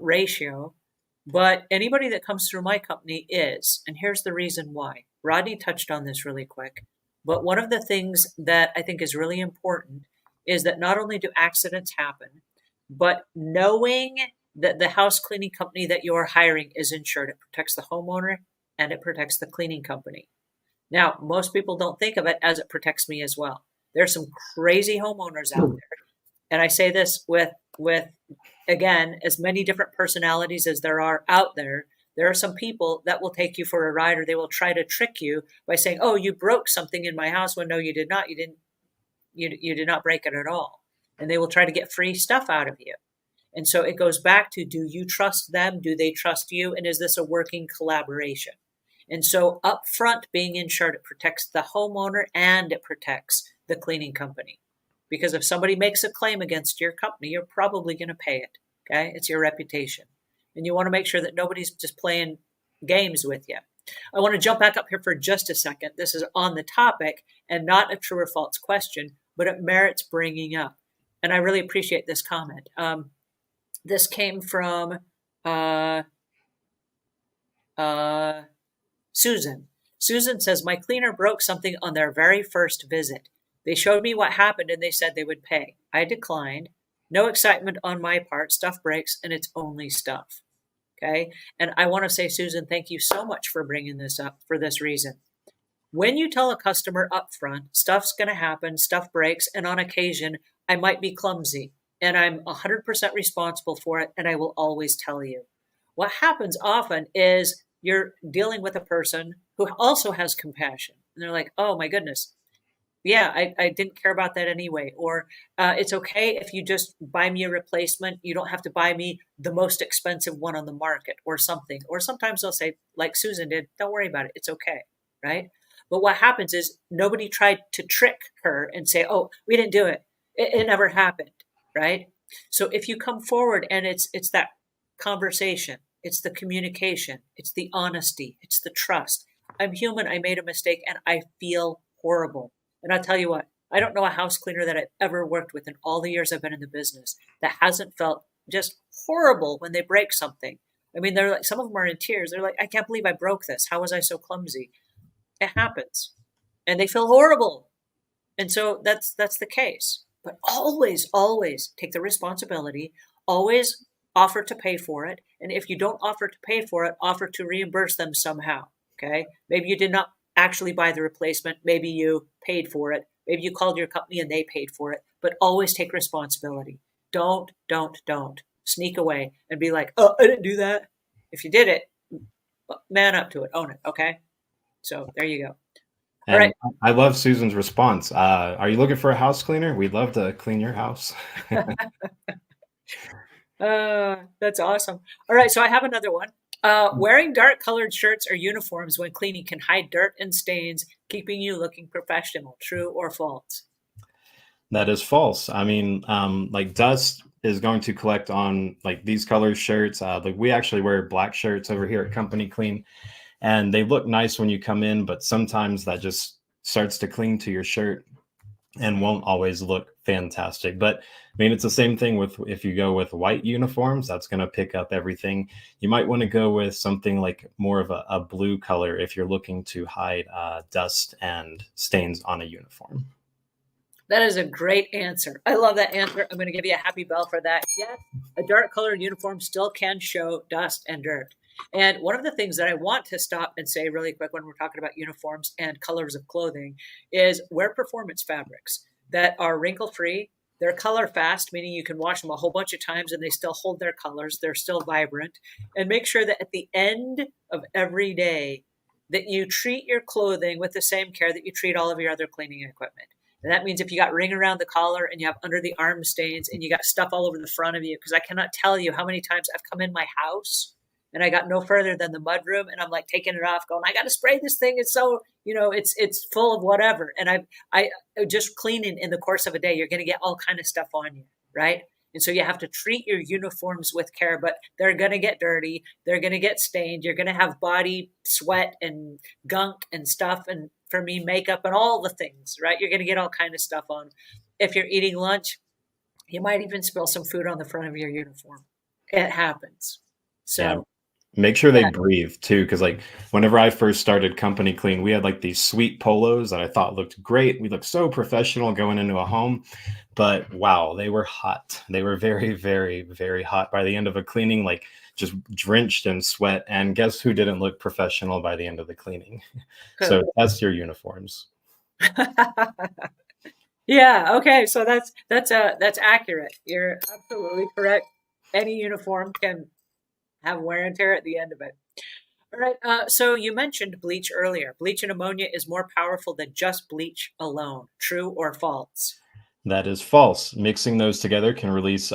ratio, but anybody that comes through my company is. And here's the reason why. Rodney touched on this really quick. But one of the things that I think is really important is that not only do accidents happen, but knowing that the house cleaning company that you're hiring is insured, it protects the homeowner and it protects the cleaning company. Now, most people don't think of it as it protects me as well. There's some crazy homeowners out there. And I say this with again, as many different personalities as there are out there, there are some people that will take you for a ride or they will try to trick you by saying, "Oh, you broke something in my house." When no, you did not. You did not break it at all. And they will try to get free stuff out of you. And so it goes back to, do you trust them? Do they trust you? And is this a working collaboration? And so upfront, being insured, it protects the homeowner and it protects the cleaning company. Because if somebody makes a claim against your company, you're probably going to pay it. Okay. It's your reputation. And you want to make sure that nobody's just playing games with you. I want to jump back up here for just a second. This is on the topic and not a true or false question, but it merits bringing up. And I really appreciate this comment. This came from uh, uh, Susan. Susan says, my cleaner broke something on their very first visit. They showed me what happened and they said they would pay. I declined. No excitement on my part. Stuff breaks and it's only stuff. Okay. And I want to say, Susan, thank you so much for bringing this up for this reason. When you tell a customer up front, stuff's going to happen, stuff breaks, and on occasion, I might be clumsy and I'm 100% responsible for it, and I will always tell you. What happens often is you're dealing with a person who also has compassion, and they're like, oh my goodness, yeah, I didn't care about that anyway. Or it's okay if you just buy me a replacement. You don't have to buy me the most expensive one on the market or something. Or sometimes they'll say, like Susan did, don't worry about it. It's okay. Right. But what happens is nobody tried to trick her and say, oh, we didn't do it. It never happened. Right. So if you come forward and it's that conversation, It's the communication. It's the honesty. It's the trust. I'm human. I made a mistake and I feel horrible. And I'll tell you what, I don't know a house cleaner that I've ever worked with in all the years I've been in the business that hasn't felt just horrible when they break something. I mean, they're like, some of them are in tears. They're like, I can't believe I broke this. How was I so clumsy? It happens. And they feel horrible. And so that's the case. But always, always take the responsibility, always offer to pay for it. And if you don't offer to pay for it, offer to reimburse them somehow. Okay. Maybe you did not actually buy the replacement. Maybe you paid for it. Maybe you called your company and they paid for it. But always take responsibility. Don't sneak away and be like, oh, I didn't do that. If you did it, man up to it, own it. Okay. So there you go. All And right. I love Susan's response. Are you looking for a house cleaner? We'd love to clean your house. That's awesome. All right, so I have another one. Wearing dark colored shirts or uniforms when cleaning can hide dirt and stains, keeping you looking professional. True or false? That is false. I mean, like dust is going to collect on like these color shirts. Like we actually wear black shirts over here at Company Clean, and they look nice when you come in, but sometimes that just starts to cling to your shirt and won't always look fantastic. But I mean, it's the same thing with if you go with white uniforms, that's going to pick up everything. You might want to go with something like more of a blue color if you're looking to hide dust and stains on a uniform. That is a great answer. I love that answer. I'm going to give you a happy bell for that. Yes, a dark colored uniform still can show dust and dirt. And one of the things that I want to stop and say really quick when we're talking about uniforms and colors of clothing is wear performance fabrics that are wrinkle free. They're color fast, meaning you can wash them a whole bunch of times and they still hold their colors. They're still vibrant. And make sure that at the end of every day that you treat your clothing with the same care that you treat all of your other cleaning equipment. And that means if you got ring around the collar and you have under the arm stains and you got stuff all over the front of you, because I cannot tell you how many times I've come in my house and I got no further than the mudroom and I'm like taking it off going, I got to spray this thing. It's so, it's full of whatever. And I just cleaning in the course of a day, you're going to get all kind of stuff on you. Right. And so you have to treat your uniforms with care, but they're going to get dirty. They're going to get stained. You're going to have body sweat and gunk and stuff. And for me, makeup and all the things, right? You're going to get all kind of stuff on. If you're eating lunch, you might even spill some food on the front of your uniform. It happens. Yeah. So Make sure they yeah, breathe too, because like whenever I first started Company Clean, we had like these sweet polos that I thought looked great. We looked so professional going into a home, but wow, they were hot. They were very, very, very hot by the end of a cleaning, like just drenched in sweat. And guess who didn't look professional by the end of the cleaning? So good. test your uniforms. Yeah, okay. So that's accurate. You're absolutely correct. Any uniform can have wear and tear at the end of it. All right. So you mentioned bleach earlier. Bleach and ammonia is more powerful than just bleach alone. True or false? That is false. Mixing those together can release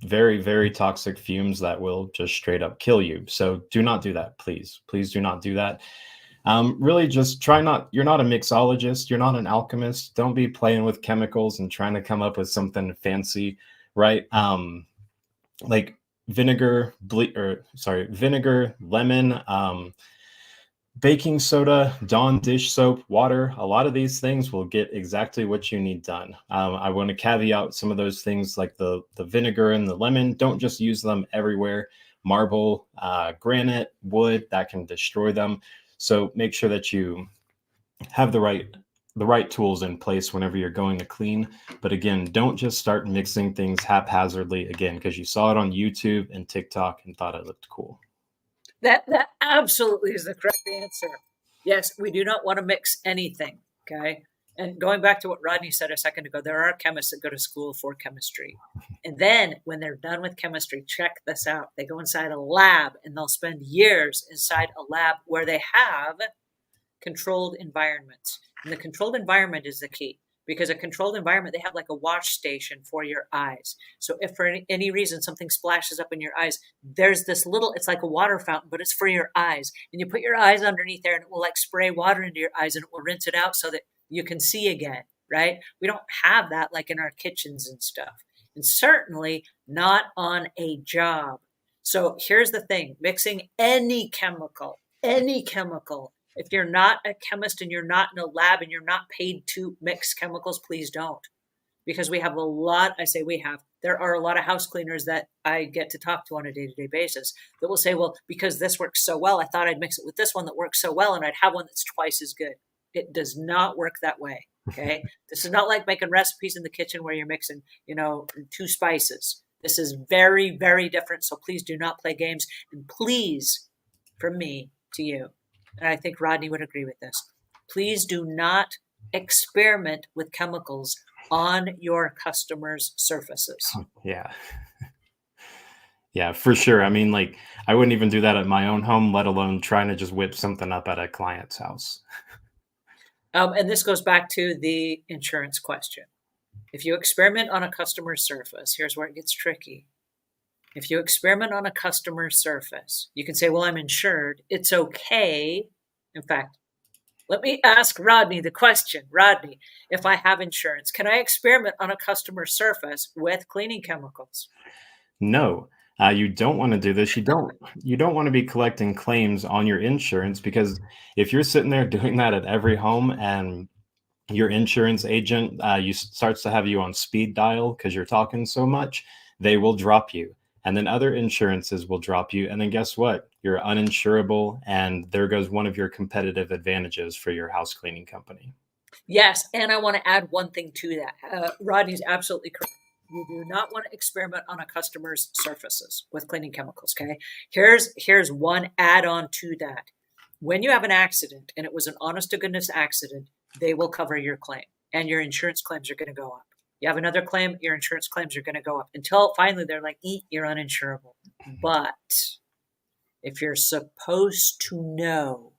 very, very toxic fumes that will just straight up kill you. So do not do that, please. Please do not do that. Really, just try not. You're not a mixologist. You're not an alchemist. Don't be playing with chemicals and trying to come up with something fancy, right? Like vinegar, lemon, baking soda, Dawn dish soap, water. A lot of these things will get exactly what you need done. I want to caveat some of those things like the vinegar and the lemon. Don't just use them everywhere. Marble, granite, wood, that can destroy them. So make sure that you have the right tools in place whenever you're going to clean. But again, don't just start mixing things haphazardly again because you saw it on YouTube and TikTok and thought it looked cool. That absolutely is the correct answer. Yes, we do not want to mix anything. Okay. And going back to what Rodney said a second ago, there are chemists that go to school for chemistry. And then when they're done with chemistry, check this out. They go inside a lab and they'll spend years inside a lab where they have controlled environments. And the controlled environment is the key because a controlled environment, they have like a wash station for your eyes. So if for any reason something splashes up in your eyes, there's this little, it's like a water fountain, but it's for your eyes. And you put your eyes underneath there and it will like spray water into your eyes and it will rinse it out so that you can see again, right? We don't have that like in our kitchens and stuff. And certainly not on a job. So here's the thing, mixing any chemical, if you're not a chemist and you're not in a lab and you're not paid to mix chemicals, please don't. Because we have a lot, I say we have, there are a lot of house cleaners that I get to talk to on a day-to-day basis that will say, well, because this works so well, I thought I'd mix it with this one that works so well and I'd have one that's twice as good. It does not work that way. Okay. This is not like making recipes in the kitchen where you're mixing, two spices. This is very, very different. So please do not play games. And please, from me to you, and I think Rodney would agree with this, please do not experiment with chemicals on your customers' surfaces. Yeah. Yeah, for sure. I mean, like, I wouldn't even do that at my own home, let alone trying to just whip something up at a client's house. And this goes back to the insurance question. If you experiment on a customer's surface, here's where it gets tricky. If you experiment on a customer's surface, you can say, well, I'm insured. It's okay. In fact, let me ask Rodney the question. Rodney, if I have insurance, can I experiment on a customer's surface with cleaning chemicals? No, you don't want to do this. You don't want to be collecting claims on your insurance, because if you're sitting there doing that at every home and your insurance agent starts to have you on speed dial because you're talking so much, they will drop you. And then other insurances will drop you. And then guess what? You're uninsurable. And there goes one of your competitive advantages for your house cleaning company. Yes, and I want to add one thing to that. Rodney's absolutely correct. You do not want to experiment on a customer's surfaces with cleaning chemicals, okay? Here's one add-on to that. When you have an accident, and it was an honest-to-goodness accident, they will cover your claim, and your insurance claims are going to go up. You have another claim, your insurance claims are going to go up until finally they're like, you're uninsurable. But if you're supposed to know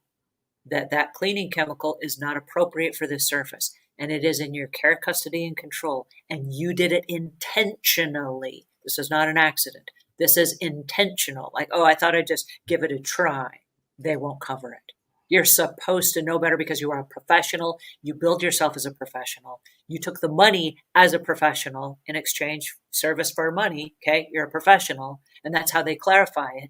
that cleaning chemical is not appropriate for this surface, and it is in your care, custody, and control, and you did it intentionally. This is not an accident. This is intentional. Like, oh, I thought I'd just give it a try. They won't cover it. You're supposed to know better because you are a professional. You build yourself as a professional. You took the money as a professional in exchange service for money. Okay, you're a professional, and that's how they clarify it.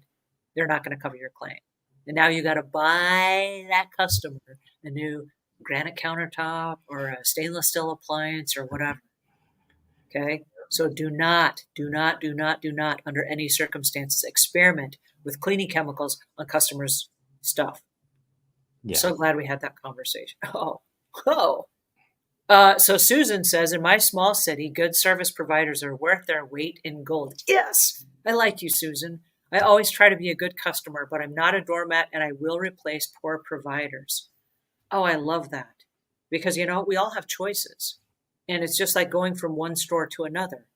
They're not going to cover your claim. And now you got to buy that customer a new granite countertop or a stainless steel appliance or whatever. Okay. So do not, under any circumstances, experiment with cleaning chemicals on customers' stuff. Yeah. So glad we had that conversation. So Susan says, in my small city, good service providers are worth their weight in gold. Yes. I like you, Susan. I always try to be a good customer, but I'm not a doormat, and I will replace poor providers. Oh, I love that. Because, we all have choices. And it's just like going from one store to another.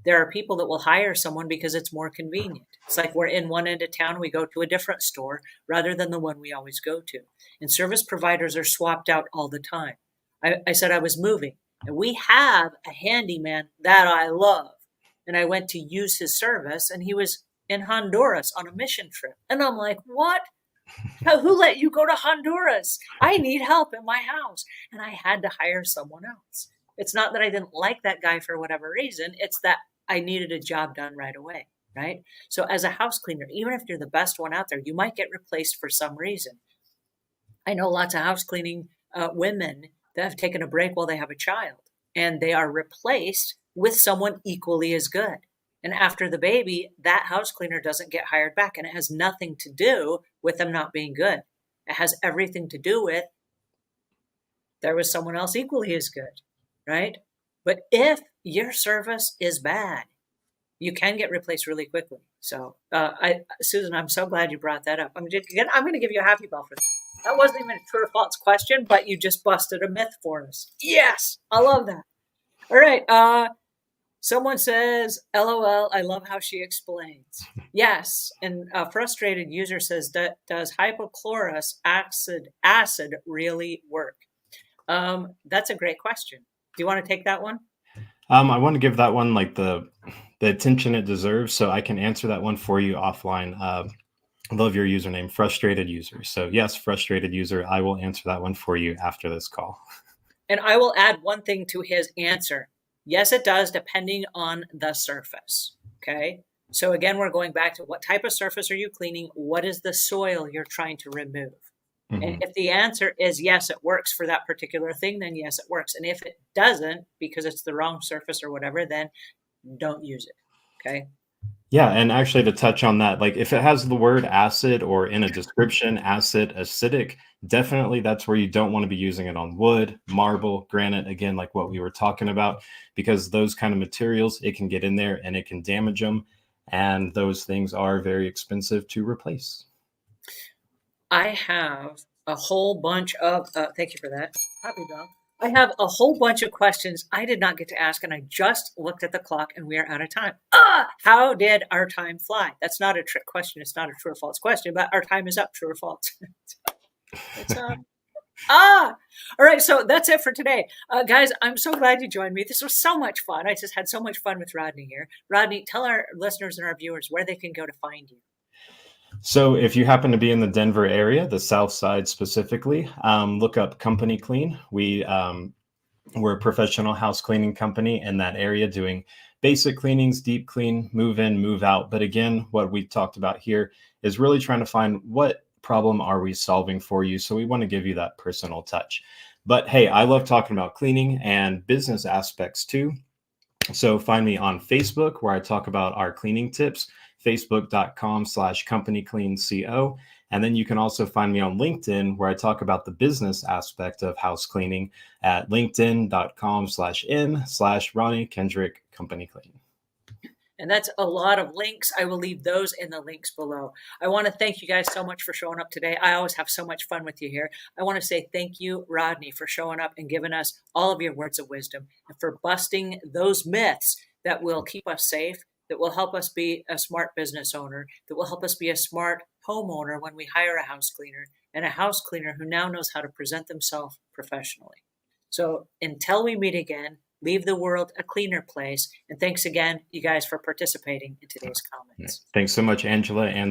There are people that will hire someone because it's more convenient. It's like we're in one end of town, we go to a different store rather than the one we always go to. And service providers are swapped out all the time. I said I was moving, and we have a handyman that I love. And I went to use his service, and he was in Honduras on a mission trip. And I'm like, what? Who let you go to Honduras? I need help in my house. And I had to hire someone else. It's not that I didn't like that guy for whatever reason. It's that I needed a job done right away, right? So as a house cleaner, even if you're the best one out there, you might get replaced for some reason. I know lots of house cleaning women that have taken a break while they have a child, and they are replaced with someone equally as good. And after the baby, that house cleaner doesn't get hired back. And it has nothing to do with them not being good. It has everything to do with there was someone else equally as good, right? But if your service is bad, you can get replaced really quickly. So, Susan, I'm so glad you brought that up. I'm going to give you a happy bell for that. That wasn't even a true or false question, but you just busted a myth for us. Yes, I love that. All right. Someone says, LOL, I love how she explains. Yes. And a frustrated user says, does hypochlorous acid really work? That's a great question. Do you want to take that one? I want to give that one like the attention it deserves, so I can answer that one for you offline. Love your username, frustrated user. So yes, frustrated user, I will answer that one for you after this call. And I will add one thing to his answer. Yes, it does, depending on the surface. Okay. So again, we're going back to what type of surface are you cleaning? What is the soil you're trying to remove? And Hmm. if the answer is yes, it works for that particular thing, then yes, it works. And if it doesn't, because it's the wrong surface or whatever, then don't use it. Okay. Yeah, and actually to touch on that, like if it has the word acid or in a description, acid, acidic, definitely that's where you don't want to be using it on wood, marble, granite, again, like what we were talking about, because those kind of materials, it can get in there and it can damage them. And those things are very expensive to replace. I have a whole bunch of, thank you for that. Happy dog. I have a whole bunch of questions I did not get to ask, and I just looked at the clock and we are out of time. How did our time fly? That's not a trick question. It's not a true or false question, but our time is up, true or false. It's Ah, all right. So that's it for today. Guys, I'm so glad you joined me. This was so much fun. I just had so much fun with Rodney here. Rodney, tell our listeners and our viewers where they can go to find you. So if you happen to be in the Denver area, the South Side specifically, look up Company Clean. We're a professional house cleaning company in that area doing basic cleanings, deep clean, move in, move out. But again, what we talked about here is really trying to find what problem are we solving for you. So we want to give you that personal touch. But hey, I love talking about cleaning and business aspects too. So find me on Facebook where I talk about our cleaning tips, facebook.com/companycleanco. And then you can also find me on LinkedIn where I talk about the business aspect of house cleaning at linkedin.com/in/Ronnie Kendrick Company Clean. And that's a lot of links. I will leave those in the links below. I want to thank you guys so much for showing up today. I always have so much fun with you here. I want to say thank you, Rodney, for showing up and giving us all of your words of wisdom and for busting those myths that will keep us safe, that will help us be a smart business owner, that will help us be a smart homeowner when we hire a house cleaner and a house cleaner who now knows how to present themselves professionally. So until we meet again, leave the world a cleaner place. And thanks again, you guys, for participating in today's comments. Thanks so much, Angela, and